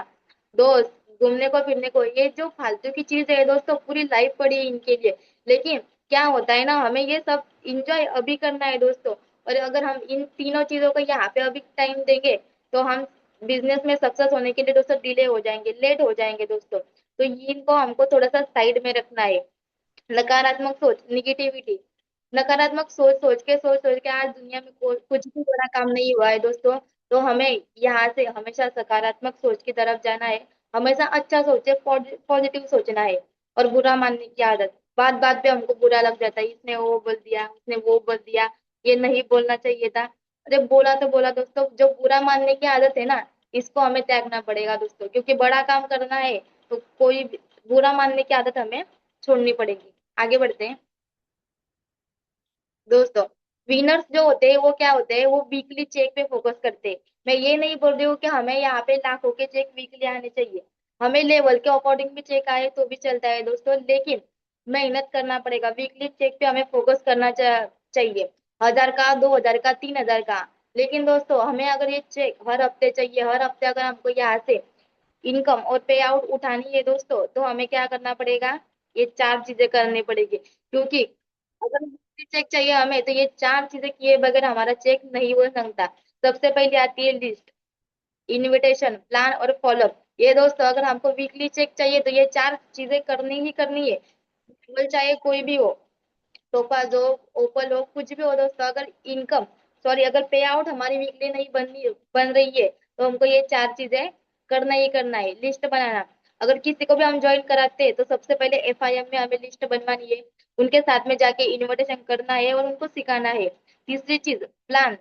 दोस्त, घूमने को फिरने को, ये जो फालतू की चीज है दोस्तों, पूरी लाइफ पड़ी है इनके लिए। लेकिन क्या होता है ना, हमें ये सब इंजॉय अभी करना है दोस्तों। और अगर हम इन तीनों चीजों को यहाँ पे अभी टाइम देंगे, तो हम बिजनेस में सक्सेस होने के लिए दोस्तों डिले हो जाएंगे, लेट हो जाएंगे दोस्तों। तो इनको हमको थोड़ा सा साइड में रखना है। नकारात्मक सोच, निगेटिविटी, नकारात्मक सोच सोच के आज दुनिया में कुछ भी बड़ा काम नहीं हुआ है दोस्तों। तो हमें यहाँ से हमेशा सकारात्मक सोच की तरफ जाना है। हमेशा अच्छा सोचे, पॉजिटिव सोचना है। और बुरा मानने की आदत, बात बात पे हमको बुरा लग जाता है, इसने वो बोल दिया, उसने वो बोल दिया, ये नहीं बोलना चाहिए था। अरे बोला तो बोला दोस्तों, जो बुरा मानने की आदत है ना, इसको हमें त्यागना पड़ेगा दोस्तों, क्योंकि बड़ा काम करना है तो कोई बुरा मानने की आदत हमें छोड़नी पड़ेगी। आगे बढ़ते हैं दोस्तों। विनर्स जो होते हैं वो क्या होते हैं, वो वीकली चेक पे फोकस करते हैं। मैं ये नहीं बोल रही हूँ कि हमें यहाँ पे लाखों के चेक वीकली आने चाहिए, हमें लेवल के अकॉर्डिंग भी चेक आए तो भी चलता है दोस्तों, लेकिन मेहनत करना पड़ेगा। वीकली चेक पे हमें फोकस करना चाहिए, 1000 का, 2000 का, 3000 का। लेकिन दोस्तों हमें अगर ये चेक हर हफ्ते चाहिए, हर हफ्ते अगर हमको यहाँ से इनकम और पे आउट उठानी है दोस्तों, तो हमें क्या करना पड़ेगा, ये चार चीजें करनी पड़ेगी, क्योंकि अगर चेक चाहिए हमें तो ये चार चीजें किए बगैर हमारा चेक नहीं हो सकता। सबसे पहले आती है लिस्ट, इनविटेशन, प्लान और फॉलोअप। ये दोस्तों अगर हमको वीकली चेक चाहिए तो ये चार चीजें करनी ही करनी है, चाहे कोई भी हो, टोपाज हो, ओपल हो, कुछ भी हो दोस्तों। अगर इनकम, सॉरी, अगर पे आउट हमारी वीकली नहीं बन रही है तो हमको ये चार चीजें करना ही करना है। लिस्ट बनाना, अगर किसी को भी हम ज्वाइन कराते हैं तो सबसे पहले एफआईएम में हमें लिस्ट बनवानी है, उनके साथ में जाके इनविटेशन करना है और उनको सिखाना है। तीसरी चीज, प्लान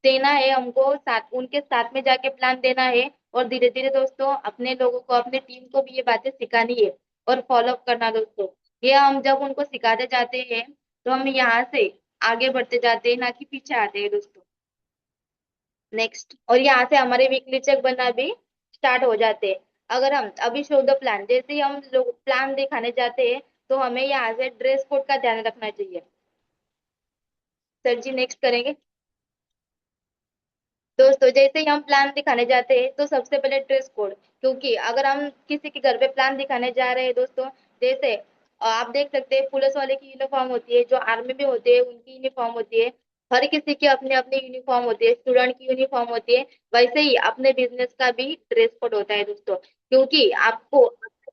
देना है हमको, साथ उनके साथ में जाके प्लान देना है, और धीरे धीरे दोस्तों अपने लोगों को, अपने टीम को भी ये बातें सिखानी है और फॉलोअप करना दोस्तों। ये हम जब उनको सिखाते जाते हैं तो हम यहाँ से आगे बढ़ते जाते हैं, ना कि पीछे आते हैं दोस्तों। नेक्स्ट, और यहाँ से हमारे वीकली चेक बनना भी स्टार्ट हो जाते हैं। अगर हम अभी शो द प्लान, जैसे ही हम लोग प्लान दिखाने जाते हैं तो हमें यहाँ से ड्रेस कोड का ध्यान रखना चाहिए। सर जी नेक्स्ट करेंगे। दोस्तों जैसे ही हम प्लान दिखाने जाते हैं तो सबसे पहले ड्रेस कोड, क्योंकि अगर हम किसी के घर पे प्लान दिखाने जा रहे हैं दोस्तों, जैसे आप देख सकते हैं पुलिस वाले की यूनिफॉर्म होती है, जो आर्मी में होते हैं उनकी यूनिफॉर्म होती है, हर किसी की अपनी अपनी यूनिफॉर्म होती है, स्टूडेंट की यूनिफॉर्म होती है। वैसे ही अपने बिजनेस का भी ड्रेस कोड होता है दोस्तों, क्योंकि आपको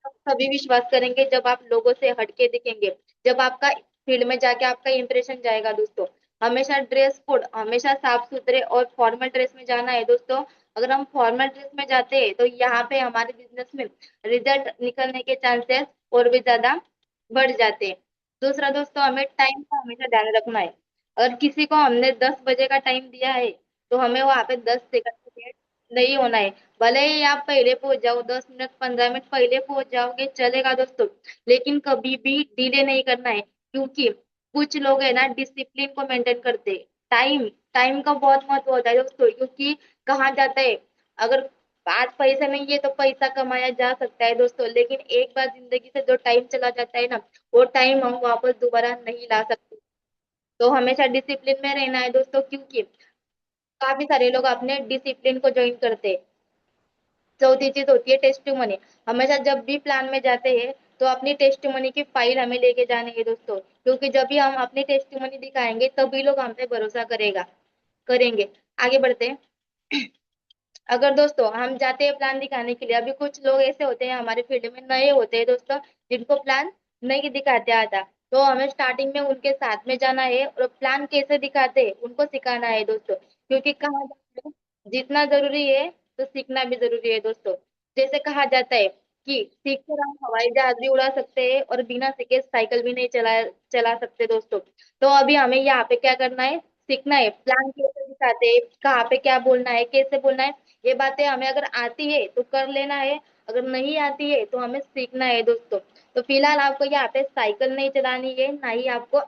सभी विश्वास करेंगे जब आप लोगों से हटके दिखेंगे, जब आपका फील्ड में जाके आपका इंप्रेशन जाएगा दोस्तों। हमेशा ड्रेस कोड, हमेशा साफ सुथरे और फॉर्मल ड्रेस में जाना है दोस्तों। अगर हम फॉर्मल ड्रेस में जाते हैं तो यहाँ पे हमारे बिजनेस में रिजल्ट निकलने के चांसेस और भी ज्यादा बढ़ जाते हैं। दूसरा दोस्तों, हमें टाइम का हमेशा ध्यान रखना है। अगर किसी को हमने 10 बजे का टाइम दिया है तो हमें वहां पे 10 सेकंड लेट नहीं होना है। भले ही आप पहले पहुंच जाओ, 10 मिनट 15 मिनट पहले पहुंच जाओगे चलेगा दोस्तों, लेकिन कभी भी डिले नहीं करना है, क्योंकि कुछ लोग है ना डिसिप्लिन को मेंटेन करते। टाइम, टाइम का बहुत महत्व होता है दोस्तों, क्योंकि कहाँ जाता है, अगर आज पैसा नहीं है तो पैसा कमाया जा सकता है दोस्तों, लेकिन एक बार जिंदगी से जो टाइम चला जाता है ना, वो टाइम हम वापस दोबारा नहीं ला सकते। तो हमेशा डिसिप्लिन में रहना है दोस्तों, क्योंकि काफी सारे लोग अपने डिसिप्लिन को ज्वाइन करते हैं। चौथी चीज होती है टेस्टिमनी। हमेशा जब भी प्लान में जाते हैं तो अपनी टेस्टिमनी की फाइल हमें लेके जानी है दोस्तों, क्योंकि जब भी हम अपनी टेस्टिमनी दिखाएंगे तभी लोग हम पे भरोसा करेंगे। आगे बढ़ते हैं। अगर दोस्तों हम जाते हैं प्लान दिखाने के लिए, अभी कुछ लोग ऐसे होते हैं हमारे फील्ड में नए होते हैं दोस्तों, जिनको प्लान नहीं दिखाते आता, तो हमें स्टार्टिंग में उनके साथ में जाना है और प्लान कैसे दिखाते हैं उनको सिखाना है दोस्तों, क्योंकि कहा जाता है जितना जरूरी है तो सीखना भी जरूरी है दोस्तों। जैसे कहा जाता है कि सीख कर हम हवाई जहाज भी उड़ा सकते हैं और बिना सीखे साइकिल भी नहीं चला चला सकते दोस्तों। तो अभी हमें यहाँ पे क्या करना है, सीखना है, प्लान कैसे दिखाते हैं, कहाँ पे क्या बोलना है, कैसे बोलना है, ये बातें हमें अगर आती है तो कर लेना है, अगर नहीं आती है तो हमें सीखना है दोस्तों। तो फिलहाल आपको यहाँ पे साइकिल नहीं चलानी है, ना ही आपको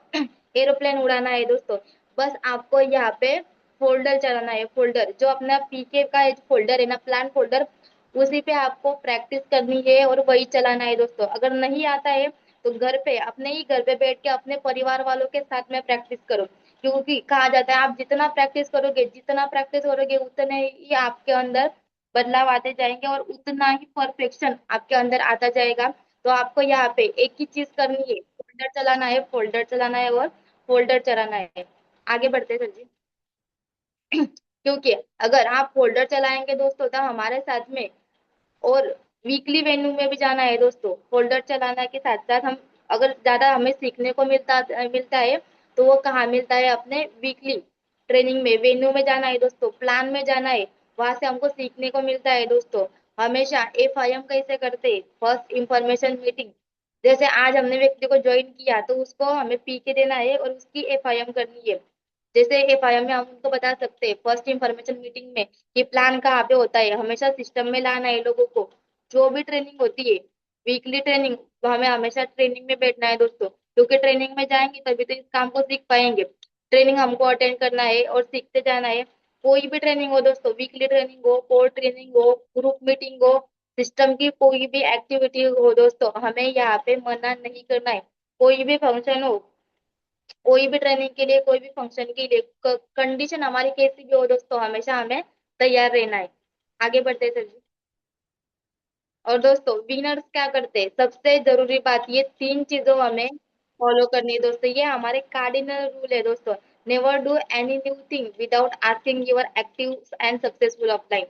एरोप्लेन उड़ाना है दोस्तों। बस आपको यहाँ पे फोल्डर चलाना है, फोल्डर जो अपना पीके का एक फोल्डर है ना, प्लान फोल्डर, उसी पे आपको प्रैक्टिस करनी है और वही चलाना है दोस्तों। अगर नहीं आता है तो घर पे, अपने ही घर पे बैठ के अपने परिवार वालों के साथ में प्रैक्टिस करो, क्योंकि कहा जाता है आप जितना प्रैक्टिस करोगे, जितना प्रैक्टिस करोगे उतने ही आपके अंदर बदलाव आते जाएंगे और उतना ही परफेक्शन आपके अंदर आता जाएगा। तो आपको यहाँ पे एक ही चीज करनी है, फोल्डर चलाना है, फोल्डर चलाना है और फोल्डर चलाना है। आगे बढ़ते हैं सर जी। क्योंकि अगर आप फोल्डर चलाएंगे दोस्तों तो हमारे साथ में, और वीकली वेन्यू में भी जाना है दोस्तों, फोल्डर चलाना के साथ साथ हम, अगर ज्यादा हमें सीखने को मिलता मिलता है तो वो कहाँ मिलता है, अपने वीकली ट्रेनिंग में, वेन्यू में जाना है दोस्तों, प्लान में जाना है, वहां से हमको सीखने को मिलता है दोस्तों। हमेशा एफआईएम कैसे करते, फर्स्ट इंफॉर्मेशन मीटिंग, जैसे आज हमने व्यक्ति को ज्वाइन किया तो उसको हमें पीके देना है और उसकी एफआईएम करनी है। जैसे एफआईएम में हम उनको बता सकते हैं फर्स्ट इंफॉर्मेशन मीटिंग में कि प्लान कहाँ पे होता है, हमेशा सिस्टम में लाना है लोगों को। जो भी ट्रेनिंग होती है, वीकली ट्रेनिंग, तो हमें हमेशा ट्रेनिंग में बैठना है दोस्तों, क्योंकि ट्रेनिंग में जाएंगे तभी तो इस काम को सीख पाएंगे। ट्रेनिंग हमको अटेंड करना है और सीखते जाना है। कोई भी ट्रेनिंग हो दोस्तों, वीकली ट्रेनिंग हो, कोर ट्रेनिंग हो, ग्रुप मीटिंग हो, सिस्टम की कोई भी एक्टिविटी हो दोस्तों, हमें यहाँ पे मना नहीं करना है। कोई भी फंक्शन हो, कोई भी ट्रेनिंग के लिए, कोई भी फंक्शन के लिए, कंडीशन हमारी कैसी भी हो दोस्तों, हमेशा हमें तैयार रहना है। आगे बढ़ते हैं सर जी। और दोस्तों विनर्स क्या करते हैं, सबसे जरूरी बात, ये तीन चीजों हमें फॉलो करनी है दोस्तों, ये हमारे कार्डिनल रूल है दोस्तों। Never do any new thing without asking your active and successful upline.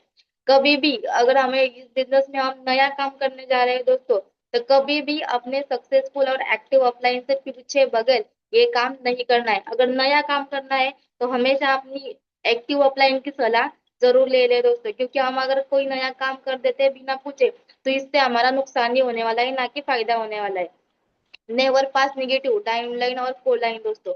कभी भी अगर हमें इस बिजनेस में हम नया काम करने जा रहे हैं दोस्तों, तो कभी भी अपने सक्सेसफुल और एक्टिव अपलाइन से पीछे बगैर ये काम नहीं करना है। अगर नया काम करना है तो हमेशा अपनी एक्टिव अपलाइन की सलाह जरूर ले ले दोस्तों, क्योंकि हम अगर कोई नया काम कर देते हैं बिना पूछे, तो इससे हमारा नुकसान ही होने वाला है, ना कि फायदा होने वाला है। नेवर पास निगेटिव टाइमलाइन और फोर लाइन दोस्तों।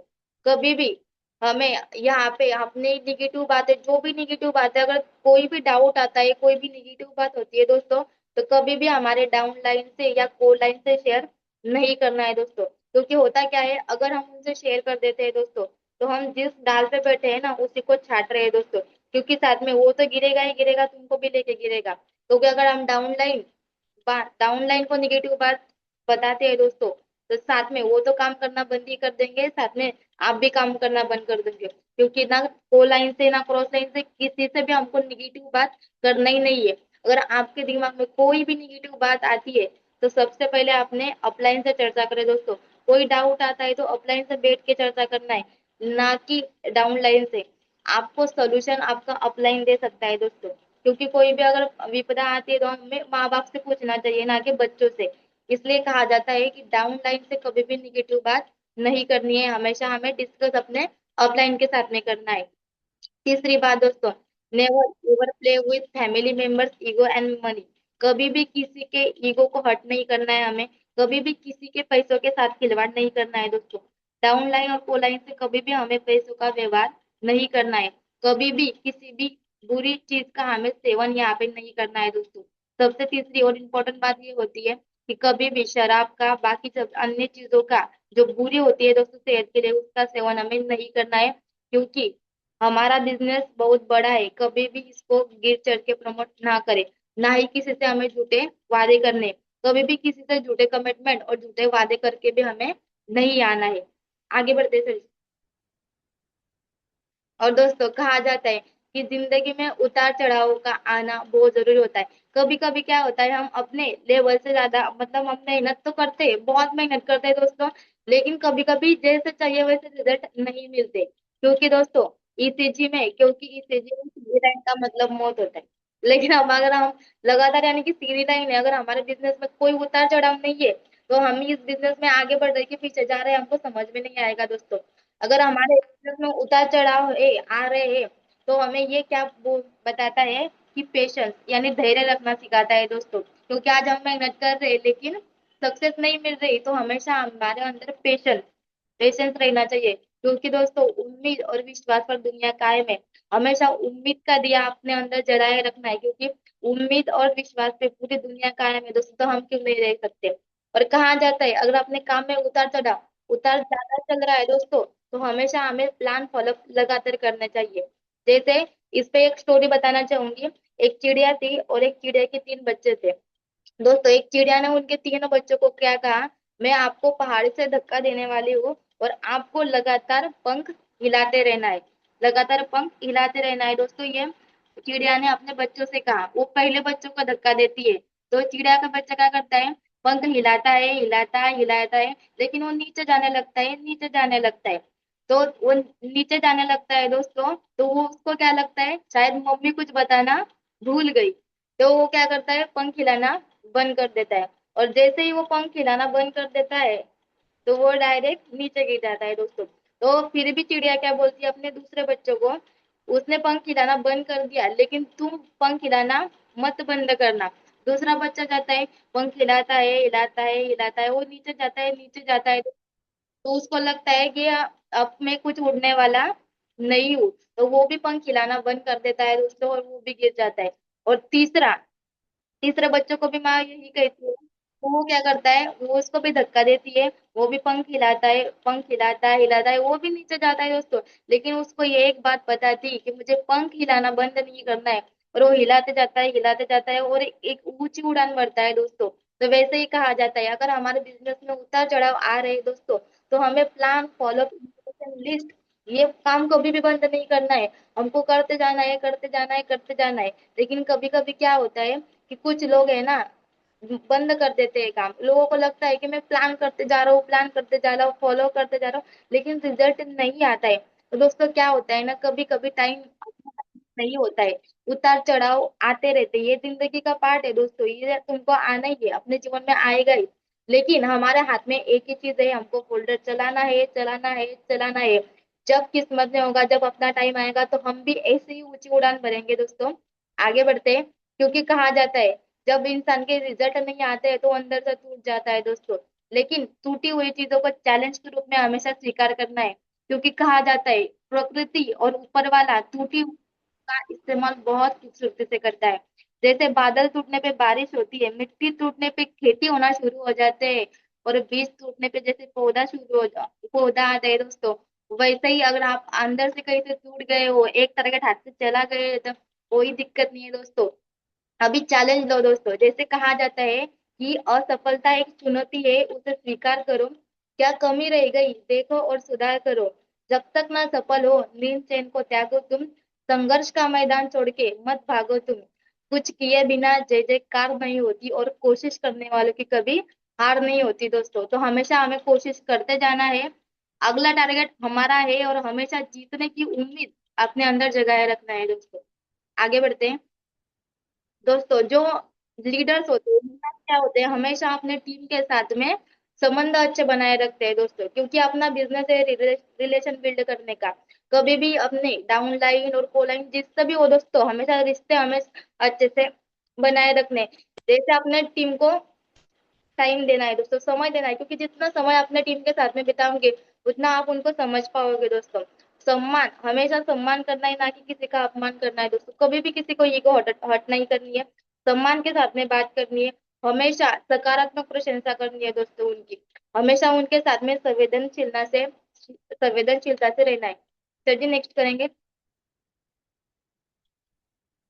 कभी भी हमें यहाँ पे अपने निगेटिव बातें, जो भी निगेटिव बात है, अगर कोई भी डाउट आता है, कोई भी निगेटिव बात होती है दोस्तों, तो कभी भी हमारे डाउन लाइन से या कोर लाइन से शेयर नहीं करना है दोस्तों। क्योंकि होता क्या है, अगर हम उनसे शेयर कर देते हैं दोस्तों, तो हम जिस डाल पे बैठे हैं ना उसी को छाट रहे हैं दोस्तों। क्योंकि साथ में वो तो गिरेगा ही गिरेगा, तुमको भी लेके गिरेगा। क्योंकि अगर हम डाउनलाइन को निगेटिव बात बताते हैं दोस्तों, तो साथ में वो तो काम करना बंद ही कर देंगे, साथ में आप भी काम करना बंद कर देंगे। क्योंकि ना को लाइन से ना क्रॉस लाइन से किसी से भी हमको निगेटिव बात करना ही नहीं है। अगर आपके दिमाग में कोई भी निगेटिव बात आती है, तो सबसे पहले आपने अपलाइन से चर्चा करें दोस्तों। कोई डाउट आता है तो अपलाइन से बैठ के चर्चा करना है, ना कि डाउन लाइन से। आपको सोल्यूशन आपका अपलाइन दे सकता है दोस्तों। क्योंकि कोई भी अगर विपदा आती है तो हमें माँ बाप से पूछना चाहिए, ना कि बच्चों से। इसलिए कहा जाता है कि डाउन लाइन से कभी भी निगेटिव बात नहीं करनी है, हमेशा हमें डिस्कस अपने अपलाइन के साथ में करना है। तीसरी बात दोस्तों, never ever play with family members ego and money. कभी भी किसी के ईगो को हर्ट नहीं करना है हमें, कभी भी किसी के पैसों के साथ खिलवाड़ नहीं करना है दोस्तों। डाउन लाइन और को लाइन से कभी भी हमें पैसों का व्यवहार नहीं करना है। कभी भी किसी भी बुरी चीज का हमें सेवन यहाँ पे नहीं करना है दोस्तों। सबसे तीसरी और इम्पोर्टेंट बात ये होती है कि कभी भी शराब का, बाकी सब अन्य चीजों का जो बुरी होती है दोस्तों सेहत के लिए, उसका सेवन हमें नहीं करना है। क्योंकि हमारा बिजनेस बहुत बड़ा है, कभी भी इसको गिर चढ़ के प्रमोट ना करें। ना ही किसी से हमें झूठे वादे करने, कभी भी किसी से झूठे कमिटमेंट और झूठे वादे करके भी हमें नहीं आना है। आगे बढ़ते सर। और दोस्तों कहा जाता है कि जिंदगी में उतार चढ़ाव का आना बहुत जरूरी होता है। कभी कभी क्या होता है, हम अपने लेवल से ज्यादा, मतलब हम मेहनत तो करते हैं, बहुत मेहनत करते हैं दोस्तों, लेकिन कभी कभी जैसे चाहिए वैसे रिजल्ट नहीं मिलते। क्योंकि दोस्तों ईसीजी में, क्योंकि ईसीजी में सीधी लाइन का मतलब मौत होता है। लेकिन अब अगर हम लगातार, यानी कि सीधी लाइन है, अगर हमारे बिजनेस में कोई उतार चढ़ाव नहीं है, तो हम इस बिजनेस में आगे बढ़ रहे कि पीछे जा रहे हैं हमको समझ में नहीं आएगा दोस्तों। अगर हमारे बिजनेस में उतार चढ़ाव है, आ रहे हैं, तो हमें ये क्या बताता है कि पेशेंस यानी धैर्य रखना सिखाता है दोस्तों। क्योंकि आज हम मेहनत कर रहे हैं लेकिन सक्सेस नहीं मिल रही, तो हमेशा हमारे अंदर पेशेंस पेशेंस रहना चाहिए। क्योंकि दोस्तों उम्मीद और विश्वास पर दुनिया कायम है। हमेशा उम्मीद का दिया अपने अंदर जलाए रखना है, क्योंकि उम्मीद और विश्वास पे पूरी दुनिया कायम है दोस्तों, तो हम क्यों नहीं रह सकते। और कहा जाता है अगर अपने काम में उतार ज्यादा चल रहा है दोस्तों, तो हमेशा हमें प्लान फॉलो लगातार करना चाहिए। जैसे इस पे एक स्टोरी बताना चाहूंगी। एक चिड़िया थी और एक चिड़िया के तीन बच्चे थे दोस्तों। एक चिड़िया ने उनके तीनों बच्चों को क्या कहा, मैं आपको पहाड़ से धक्का देने वाली हूँ और आपको लगातार पंख हिलाते रहना है। लगातार पंख हिलाते रहना है दोस्तों, ये चिड़िया ने अपने बच्चों से कहा। वो पहले बच्चों को धक्का देती है, तो चिड़िया का बच्चा क्या करता है, पंख हिलाता है हिलाता है हिलाता है, लेकिन वो नीचे जाने लगता है, नीचे जाने लगता है। तो वो नीचे जाने लगता है दोस्तों, तो वो उसको क्या लगता है, शायद मम्मी कुछ बताना भूल गई। तो वो क्या करता है, पंख हिलाना बंद कर देता है। और जैसे ही वो पंख हिलाना बंद कर देता है, तो वो डायरेक्ट नीचे गिर जाता है दोस्तों। तो फिर भी चिड़िया क्या बोलती है अपने दूसरे बच्चों को, उसने पंख हिलाना बंद कर दिया लेकिन तुम पंख हिलाना मत बंद करना। दूसरा बच्चा जाता है, पंख हिलाता है हिलाता है हिलाता है, वो नीचे जाता है नीचे जाता है। तो उसको लगता है कि अब मैं कुछ उड़ने वाला नहीं हूँ, तो वो भी पंख हिलाना बंद कर देता है दोस्तों, और वो भी गिर जाता है। और तीसरे बच्चों को भी माँ यही कहती है, तो वो क्या करता है, वो उसको भी धक्का देती है। वो भी पंख हिलाता है, पंख हिलाता है हिलाता है, वो भी नीचे जाता है दोस्तों। लेकिन उसको ये एक बात पता थी कि मुझे पंख हिलाना बंद नहीं करना है। और वो हिलाते जाता है और एक ऊंची उड़ान भरता है दोस्तों। तो वैसे ही कहा जाता है, अगर हमारे बिजनेस में उतार चढ़ाव आ रहे हैं दोस्तों, तो हमें प्लान फॉलो लिस्ट, ये काम कभी भी बंद नहीं करना है। हमको करते जाना है करते जाना है करते जाना है। लेकिन कभी कभी क्या होता है कि कुछ लोग है ना, बंद कर देते हैं काम। लोगों को लगता है कि मैं प्लान करते जा रहा हूँ, प्लान करते जा रहा हूँ, फॉलो करते जा रहा हूँ, लेकिन रिजल्ट नहीं आता है। तो दोस्तों क्या होता है ना, कभी कभी टाइम नहीं होता है, उतार चढ़ाव आते रहते हैं, ये जिंदगी का पार्ट है दोस्तों, ये तुमको आना ही है, अपने जीवन में आएगा ही। लेकिन हमारे हाथ में एक ही चीज है, हमको फोल्डर चलाना है, चलाना है, चलाना है। जब किस्मत में होगा, जब अपना टाइम आएगा, तो हम भी ऐसे ही ऊंची उड़ान भरेंगे दोस्तों। आगे बढ़ते हैं। क्योंकि कहा जाता है, जब इंसान के रिजल्ट नहीं आते हैं तो अंदर से टूट जाता है दोस्तों। लेकिन टूटी हुई चीजों को चैलेंज के रूप में हमेशा स्वीकार करना है। क्योंकि कहा जाता है, प्रकृति और ऊपर वाला टूटी का इस्तेमाल बहुत खूबसूरती से करता है। जैसे बादल टूटने पे बारिश होती है, मिट्टी टूटने पे खेती होना शुरू हो जाते हैं, और बीज टूटने पे जैसे पौधा आता है दोस्तों। वैसे ही अगर आप अंदर से कहीं से टूट गए हो, एक तरह के हाथ से चला गए, तो कोई दिक्कत नहीं है दोस्तों। अभी चैलेंज लो दोस्तों। जैसे कहा जाता है कि असफलता एक चुनौती है, उसे स्वीकार करो। क्या कमी रह गई देखो और सुधार करो। जब तक ना सफल हो, नींद चैन को त्यागो तुम। संघर्ष का मैदान छोड़ के मत भागो तुम। कुछ किए बिना जय जयकार नहीं होती, और कोशिश करने वालों की कभी हार नहीं होती दोस्तों। तो हमेशा हमें कोशिश करते जाना है। अगला टारगेट हमारा है, और हमेशा जीतने की उम्मीद अपने अंदर जगाए रखना है दोस्तों। आगे बढ़ते हैं। दोस्तों जो लीडर्स होते हैं, उनका क्या होते हैं, हमेशा अपने टीम के साथ में संबंध अच्छे बनाए रखते हैं दोस्तों। क्योंकि अपना बिजनेस है रिलेशन बिल्ड करने का। कभी भी अपने डाउन लाइन और को लाइन जिससे भी हो दोस्तों, हमेशा रिश्ते हमें अच्छे से बनाए रखने। जैसे अपने टीम को टाइम देना है दोस्तों, समय देना है। क्योंकि जितना समय अपने टीम के साथ में बिताओगे, उतना आप उनको समझ पाओगे दोस्तों। सम्मान, हमेशा सम्मान करना है, ना कि किसी का अपमान करना है दोस्तों। कभी भी किसी को ईगो हट नहीं करनी है। सम्मान के साथ में बात करनी है। हमेशा सकारात्मक प्रशंसा करनी है दोस्तों उनकी। हमेशा उनके साथ में संवेदनशीलता से रहना है। सर जी नेक्स्ट करेंगे।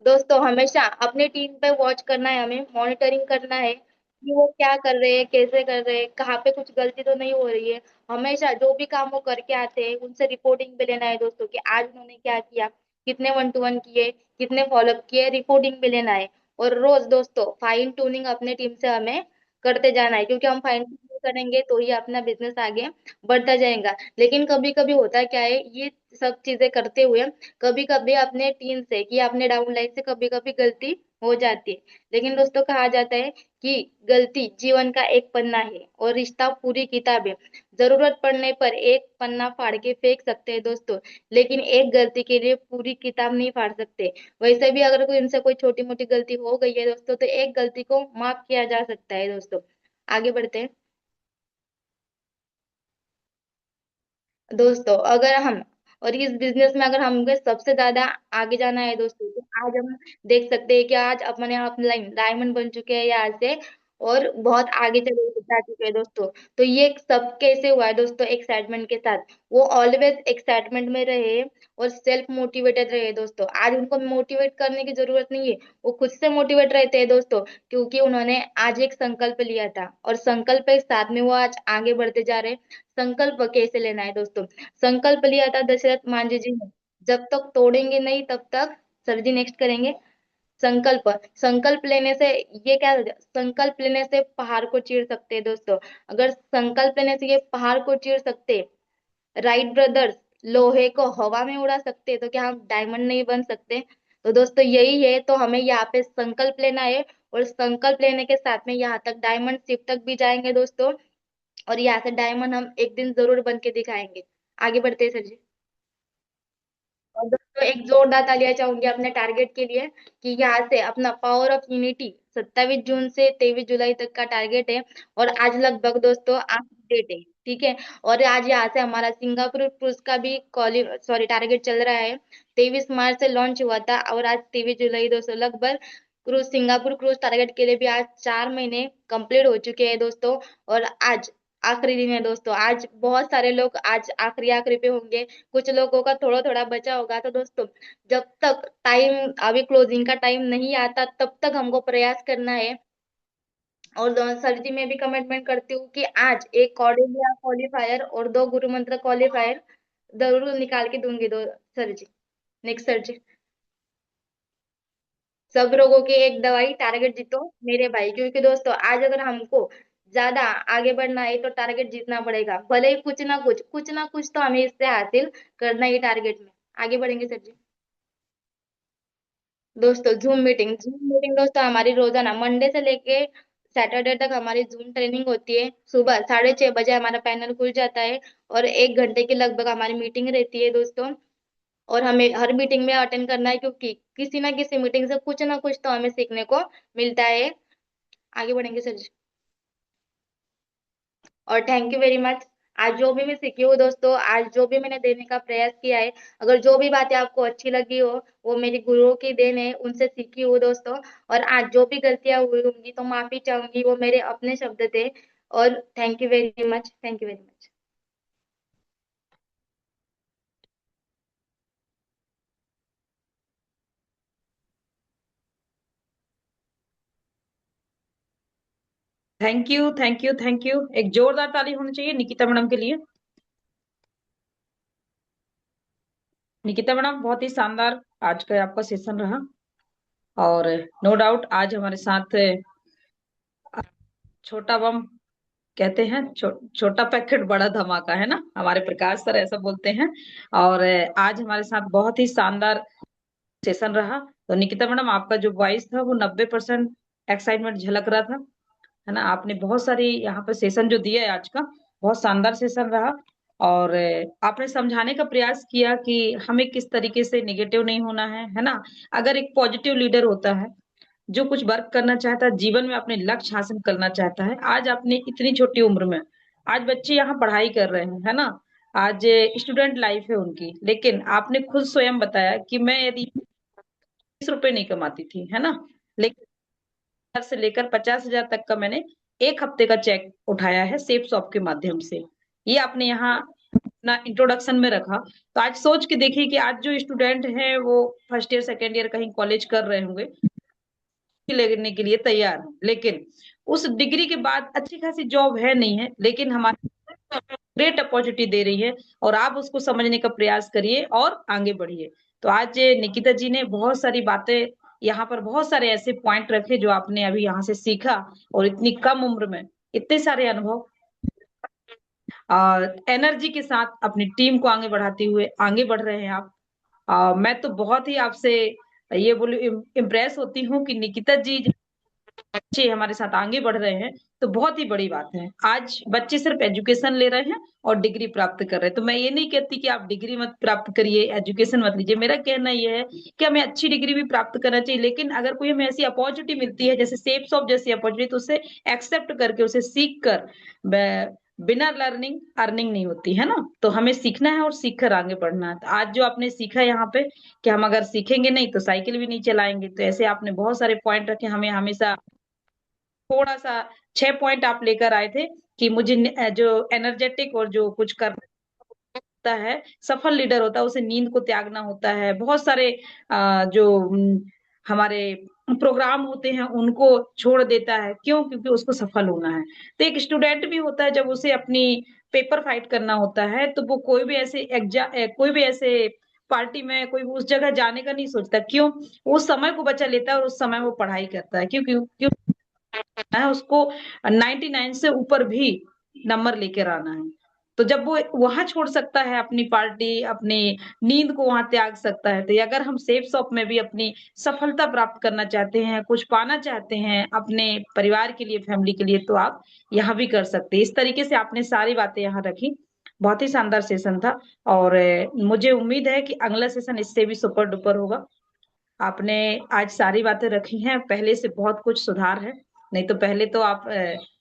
दोस्तों हमेशा अपने टीम पे वॉच करना है, हमें मॉनिटरिंग करना है कि वो क्या कर रहे हैं, कैसे कर रहे हैं, कहाँ पे कुछ गलती तो नहीं हो रही है। हमेशा जो भी काम वो करके आते हैं, उनसे रिपोर्टिंग भी लेना है दोस्तों, कि आज उन्होंने क्या किया, कितने 1-to-1 किए, कितने फॉलोअप किए, रिपोर्टिंग भी लेना है। और रोज दोस्तों फाइन ट्यूनिंग अपने टीम से हमें करते जाना है। क्योंकि हम फाइन ट्यूनिंग करेंगे तो ही अपना बिजनेस आगे बढ़ता जाएगा। लेकिन कभी कभी होता क्या है, ये सब चीजें करते हुए कभी कभी अपने टीम से कि अपने डाउनलाइन से कभी कभी गलती हो जाती है। लेकिन दोस्तों कहा जाता है कि गलती जीवन का एक पन्ना है, और रिश्ता पूरी किताब है। जरूरत पड़ने पर एक पन्ना फाड़ के फेंक सकते हैं दोस्तों, लेकिन एक गलती के लिए पूरी किताब नहीं फाड़ सकते। वैसे भी अगर कोई इनसे कोई छोटी मोटी गलती हो गई है दोस्तों, तो एक गलती को माफ किया जा सकता है दोस्तों। आगे बढ़ते हैं। दोस्तों अगर हम, और इस बिजनेस में अगर हमें सबसे ज्यादा आगे जाना है दोस्तों, तो आज हम देख सकते हैं कि आज अपने आप लाइन डायमंड बन चुके हैं यहाँ से, और बहुत आगे चले जा चुके हैं दोस्तों। तो ये सब कैसे हुआ है दोस्तों, एक्साइटमेंट के साथ। वो ऑलवेज एक्साइटमेंट में रहे, और सेल्फ मोटिवेटेड रहे दोस्तों। आज उनको मोटिवेट करने की जरूरत नहीं है, वो खुद से मोटिवेट रहते हैं दोस्तों। क्योंकि उन्होंने आज एक संकल्प लिया था, और संकल्प के साथ में वो आज आगे बढ़ते जा रहे हैं। संकल्प कैसे लेना है दोस्तों, संकल्प लिया था दशरथ मांझी जी ने, जब तक तोड़ेंगे नहीं तब तक। सर जी नेक्स्ट करेंगे। संकल्प, संकल्प लेने से ये क्या, संकल्प लेने से पहाड़ को चीर सकते हैं दोस्तों। अगर संकल्प लेने से ये पहाड़ को चीर सकते, राइट ब्रदर्स लोहे को हवा में उड़ा सकते, तो क्या हम डायमंड नहीं बन सकते। तो दोस्तों यही है, तो हमें यहाँ पे संकल्प लेना है, और संकल्प लेने के साथ में यहाँ तक डायमंड शिप तक भी जाएंगे दोस्तों। और यहाँ से डायमंड हम एक दिन जरूर बन के दिखाएंगे। आगे बढ़ते हैं सर जी। और दोस्तों एक जोरदार तालियां चाहूंगी अपने टारगेट के लिए, कि यहाँ से अपना पावर ऑफ यूनिटी 27 जून से 23 जुलाई तक का टारगेट है। और आज लगभग दोस्तों आखिरी डेट है, ठीक है। और आज यहाँ से हमारा सिंगापुर क्रूज का भी टारगेट चल रहा है। 23 मार्च से लॉन्च हुआ था, और आज 23 जुलाई दोस्तों, लगभग क्रूज सिंगापुर क्रूज टारगेट के लिए भी आज 4 महीने कंप्लीट हो चुके हैं दोस्तों। और आज आखिरी दिन है दोस्तों। आज बहुत सारे लोग आज आखिरी आखिरी पे होंगे, कुछ लोगों का थोड़ा थोड़ा बचा होगा। तो दोस्तों जब तक टाइम, अभी क्लोजिंग का टाइम नहीं आता, तब तक हमको प्रयास करना है। और सर जी मैं भी कमिटमेंट करती हूँ कि आज एक कॉर्डेलिया क्वालिफायर और 2 गुरु मंत्र क्वालिफायर जरूर निकाल के दूंगी दो। सर जी नेक्स्ट सर जी। सब लोगों की एक दवाई, टारगेट जीतो मेरे भाई। क्योंकि दोस्तों आज अगर हमको ज्यादा आगे बढ़ना है तो टारगेट जीतना पड़ेगा, भले ही कुछ ना कुछ तो हमें इससे हासिल करना ही टारगेट में। आगे बढ़ेंगे सर जी। दोस्तों जूम मीटिंग दोस्तों हमारी रोजाना मंडे से लेके सैटरडे तक हमारी जूम ट्रेनिंग होती है। सुबह 6:30 बजे हमारा पैनल खुल जाता है और 1 घंटे की लगभग हमारी मीटिंग रहती है दोस्तों। और हमें हर मीटिंग में अटेंड करना है, क्योंकि किसी ना किसी मीटिंग से कुछ ना कुछ तो हमें सीखने को मिलता है। आगे बढ़ेंगे सर जी। और थैंक यू वेरी मच। आज जो भी मैं सीखी हूँ दोस्तों, आज जो भी मैंने देने का प्रयास किया है, अगर जो भी बातें आपको अच्छी लगी हो, वो मेरी गुरुओं की देन है, उनसे सीखी हूँ दोस्तों। और आज जो भी गलतियां हुई होंगी तो माफी चाहूंगी, वो मेरे अपने शब्द थे। और thank you very much, thank you very much. Thank you, thank you, thank you. एक जोरदार ताली होनी चाहिए निकिता मैडम के लिए। निकिता मैडम, बहुत ही शानदार आज का आपका सेशन रहा। और नो डाउट आज हमारे साथ छोटा बम कहते हैं, छोटा पैकेट बड़ा धमाका, है ना, हमारे प्रकाश सर ऐसा बोलते हैं। और आज हमारे साथ बहुत ही शानदार सेशन रहा। तो निकिता मैडम, आपका जो वॉइस था वो 90% एक्साइटमेंट झलक रहा था, है ना। आपने बहुत सारी यहाँ पे सेशन जो दिया है आज का, बहुत शानदार सेशन रहा। और आपने समझाने का प्रयास किया कि हमें किस तरीके से निगेटिव नहीं होना है ना। अगर एक पॉजिटिव लीडर होता है जो कुछ वर्क करना चाहता है जीवन में, अपने लक्ष्य हासिल करना चाहता है, आज आपने इतनी छोटी उम्र में, आज बच्चे यहाँ पढ़ाई कर रहे हैं, है ना, आज स्टूडेंट लाइफ है उनकी, लेकिन आपने खुद स्वयं बताया कि मैं यदि 20 रुपए नहीं कमाती थी, है ना, लेकिन 10 से लेकर 50,000 तक का मैंने एक हफ्ते का चेक उठाया है सेफ शॉप के माध्यम से। ये आपने यहाँ अपना इंट्रोडक्शन में रखा। तो आज सोच के देखिए कि आज जो स्टूडेंट हैं वो फर्स्ट ईयर सेकेंड ईयर कहीं कॉलेज कर रहे होंगे, लेने के लिए तैयार हैं, लेकिन उस डिग्री के बाद अच्छी खासी जॉब है नहीं है, लेकिन हमारी ग्रेट अपॉर्चुनिटी दे रही है। और आप उसको समझने का प्रयास करिए और आगे बढ़िए। तो आज निकिता जी ने बहुत सारी बातें यहाँ पर, बहुत सारे ऐसे पॉइंट रखे जो आपने अभी यहाँ से सीखा। और इतनी कम उम्र में इतने सारे अनुभव और एनर्जी के साथ अपनी टीम को आगे बढ़ाते हुए आगे बढ़ रहे हैं आप। मैं तो बहुत ही आपसे ये बोलूं इम्प्रेस होती हूँ कि निकिता जी बच्चे हमारे साथ आगे बढ़ रहे हैं। तो बहुत ही बड़ी बात है, आज बच्चे सिर्फ एजुकेशन ले रहे हैं और डिग्री प्राप्त कर रहे हैं। तो मैं ये नहीं कहती कि आप डिग्री मत प्राप्त करिए, एजुकेशन मत लीजिए। मेरा कहना ये है कि हमें अच्छी डिग्री भी प्राप्त करना चाहिए, लेकिन अगर कोई हमें ऐसी अपॉर्चुनिटी मिलती है जैसे सेफ सॉफ्ट जैसी अपॉर्चुनिटी, तो उसे एक्सेप्ट करके, उसे सीख कर, बिना लर्निंग अर्निंग नहीं होती, है ना। तो हमें सीखना है और सीख कर आगे बढ़ना है। तो आज जो आपने सीखा यहाँ पे कि हम अगर सीखेंगे नहीं तो साइकिल भी नहीं चलाएंगे, तो ऐसे आपने बहुत सारे पॉइंट रखे। हमें हमेशा थोड़ा सा 6 पॉइंट आप लेकर आए थे कि मुझे जो एनर्जेटिक और जो कुछ करता है, सफल लीडर होता है, उसे नींद को त्यागना होता है। बहुत सारे जो हमारे प्रोग्राम होते हैं उनको छोड़ देता है, क्यों? क्योंकि उसको सफल होना है। तो एक स्टूडेंट भी होता है, जब उसे अपनी पेपर फाइट करना होता है तो वो कोई भी ऐसे कोई भी ऐसे पार्टी में, कोई उस जगह जाने का नहीं सोचता, क्यों? वो उस समय को बचा लेता है और उस समय वो पढ़ाई करता है। क्यों क्यों क्यों है उसको 99 से ऊपर भी नंबर लेकर आना है। तो जब वो वहां छोड़ सकता है अपनी पार्टी, अपनी नींद को वहां त्याग सकता है, तो अगर हम सेफ शॉप में भी अपनी सफलता प्राप्त करना चाहते हैं, कुछ पाना चाहते हैं अपने परिवार के लिए, फैमिली के लिए, तो आप यहाँ भी कर सकते हैं। इस तरीके से आपने सारी बातें यहाँ रखी। बहुत ही शानदार सेशन था। और मुझे उम्मीद है कि अगला सेशन इससे भी सुपर डुपर होगा। आपने आज सारी बातें रखी हैं, पहले से बहुत कुछ सुधार है। नहीं तो पहले तो आप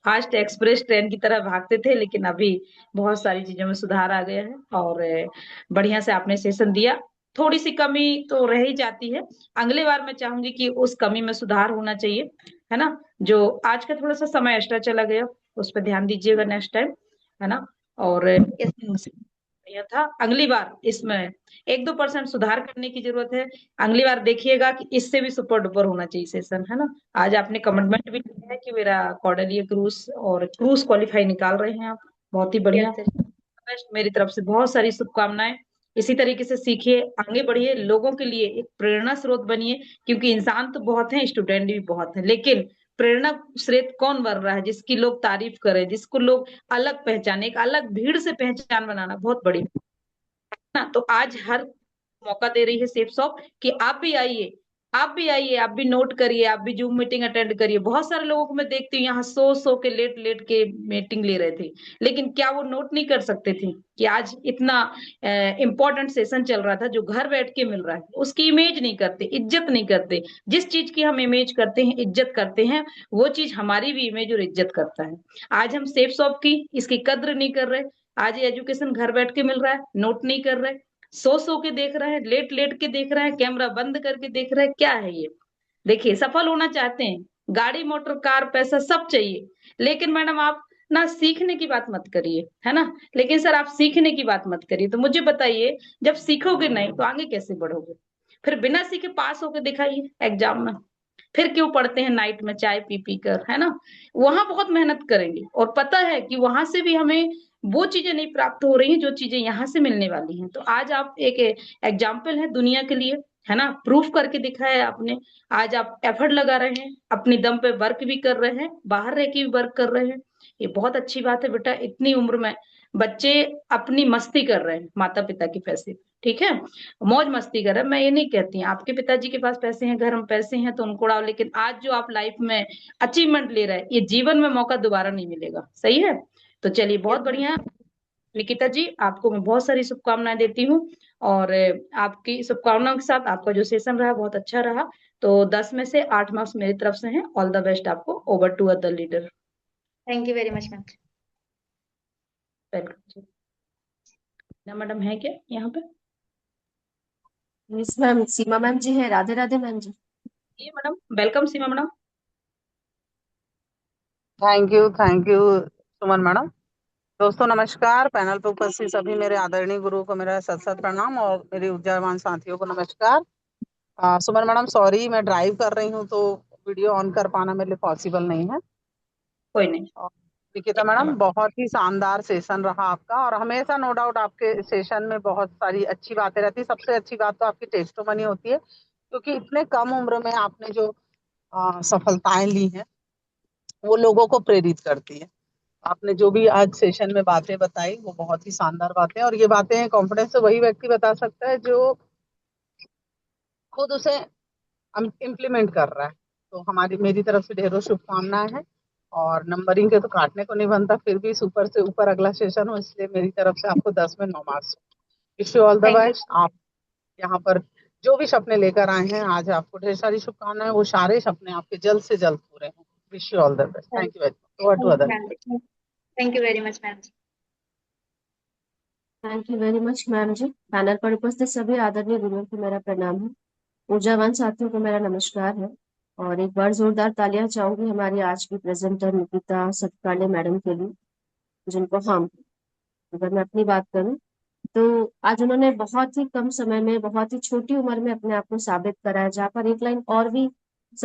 फास्ट एक्सप्रेस ट्रेन की तरह भागते थे, लेकिन अभी बहुत सारी चीजों में सुधार आ गया है। और बढ़िया से आपने सेशन दिया। थोड़ी सी कमी तो रह ही जाती है, अगले बार मैं चाहूंगी कि उस कमी में सुधार होना चाहिए, है ना। जो आज का थोड़ा सा समय एक्स्ट्रा चला गया, उस पर ध्यान दीजिएगा नेक्स्ट टाइम, है ना। और यह था, अगली बार इसमें 1-2% सुधार करने की जरूरत है। अगली बार देखिएगा कि इससे भी सुपर डुपर होना चाहिए सेशन, है ना। आज आपने कमिटमेंट भी किया है कि मेरा कॉर्डलिया क्रूज और क्रूज क्वालिफाई निकाल रहे हैं आप, बहुत ही बढ़िया। Yes sir. बेस्ट, मेरी तरफ से बहुत सारी शुभकामनाएं। इसी तरीके से सीखिए, आगे बढ़िए, लोगों के लिए एक प्रेरणा स्रोत बनिए। क्योंकि इंसान तो बहुत है, स्टूडेंट भी बहुत है, लेकिन प्रेरणा स्रोत कौन बन रहा है? जिसकी लोग तारीफ करें, जिसको लोग अलग पहचाने, एक अलग भीड़ से पहचान बनाना बहुत बड़ी ना। तो आज हर मौका दे रही है सेफ शॉप कि आप भी आइए, आप भी आइए, आप भी नोट करिए, आप भी जूम मीटिंग अटेंड करिए। बहुत सारे लोगों को मैं देखती हूँ यहाँ सो सो के लेट लेट के मीटिंग ले रहे थे, लेकिन क्या वो नोट नहीं कर सकते थे कि आज इतना इंपॉर्टेंट सेशन चल रहा था जो घर बैठ के मिल रहा है? उसकी इमेज नहीं करते, इज्जत नहीं करते। जिस चीज की हम इमेज करते हैं, इज्जत करते हैं, वो चीज हमारी भी इमेज और इज्जत करता है। आज हम सेफ शॉप की इसकी कद्र नहीं कर रहे। आज ये एजुकेशन घर बैठ के मिल रहा है, नोट नहीं कर रहे, सो सो के देख रहे हैं, लेट लेट के देख रहे हैं, कैमरा बंद करके देख रहे हैं। क्या है ये? देखिए, सफल होना चाहते हैं, गाड़ी मोटर कार पैसा सब चाहिए, लेकिन मैडम आप ना सीखने की बात मत करिए, है ना। लेकिन सर आप सीखने की बात मत करिए, तो मुझे बताइए, जब सीखोगे नहीं तो आगे कैसे बढ़ोगे? फिर बिना सीखे पास होके दिखाइए एग्जाम में। फिर क्यों पढ़ते हैं नाइट में चाय पी पी कर, है ना। वहां बहुत मेहनत करेंगे और पता है कि वहां से भी हमें वो चीजें नहीं प्राप्त हो रही हैं जो चीजें यहाँ से मिलने वाली हैं। तो आज आप एक एग्जाम्पल है दुनिया के लिए, है ना, प्रूफ करके दिखाया आपने। आज आप एफर्ट लगा रहे हैं, अपनी दम पे वर्क भी कर रहे हैं, बाहर रह के भी वर्क कर रहे हैं। ये बहुत अच्छी बात है बेटा। इतनी उम्र में बच्चे अपनी मस्ती कर रहे हैं माता पिता के पैसे पे, ठीक है, मौज मस्ती कर रहे हैं। मैं ये नहीं कहती आपके पिताजी के पास पैसे हैं, घर में पैसे हैं तो उनको उड़ाओ, लेकिन आज जो आप लाइफ में अचीवमेंट ले रहे हैं, ये जीवन में मौका दोबारा नहीं मिलेगा। सही है? तो चलिए, बहुत बढ़िया। निकिता जी, आपको मैं बहुत सारी शुभकामनाएं देती हूँ। और आपकी शुभकामनाओं के साथ आपका जो सेशन रहा बहुत अच्छा रहा। तो 10 में से 8 मार्क्स मेरी तरफ से हैं। ऑल द बेस्ट आपको। Over to other leader. Thank you very much ma'am. Welcome. ना मैडम है क्या यहाँ पे? Yes ma'am, Seema ma'am ji हैं। राधे राधे मैम जी। ये madam, welcome Seema madam. Thank you Suman madam. दोस्तों नमस्कार, पैनल पर उपस्थित सभी मेरे आदरणीय गुरु को मेरा सत सत प्रणाम और मेरे ऊर्जावान साथियों को नमस्कार। सुमन मैडम सॉरी, मैं ड्राइव कर रही हूँ तो वीडियो ऑन कर पाना मेरे लिए पॉसिबल नहीं है। कोई नहीं। और निकिता मैडम, बहुत ही शानदार सेशन रहा आपका, और हमेशा नो डाउट आपके सेशन में बहुत सारी अच्छी बातें रहती है। सबसे अच्छी बात तो आपकी टेस्टोमनी होती है, क्योंकि इतने कम उम्र में आपने जो सफलताएं ली हैं वो लोगों को प्रेरित करती है। आपने जो भी आज सेशन में बातें बताई वो बहुत ही शानदार बातें, और ये बातें कॉन्फिडेंस से वही व्यक्ति बता सकता है जो खुद उसे इम्प्लीमेंट कर रहा है। तो हमारी मेरी तरफ से ढेरों शुभकामनाएं हैं। और नंबरिंग के तो काटने को नहीं बनता, फिर भी सुपर से ऊपर अगला सेशन हो, इसलिए मेरी तरफ से आपको 10 में 9 marks. Wish you all the thank you. Best. आप यहाँ पर जो भी सपने लेकर आए हैं, आज आपको ढेर सारी शुभकामनाएं, वो सारे सपने आपके जल्द से जल्द पूरे हों। Wish you all the best. Thank you very much. Over to thank you other. Ma'am. Thank you very much ma'am. Thank you very much ma'am ji. Panel पर उपस्थित सभी आदरणीय गुरुओं को मेरा प्रणाम है। ऊर्जावान साथियों को मेरा नमस्कार है। और एक बार जोरदार तालियां चाहूंगी हमारी आज की प्रेजेंटर निकिता सतकाले मैडम के लिए, जिनको हम, अगर मैं अपनी बात करूं तो आज उन्होंने बहुत ही कम समय में, बहुत ही छोटी उम्र में अपने आप को साबित करा है। जहाँ पर एक लाइन और भी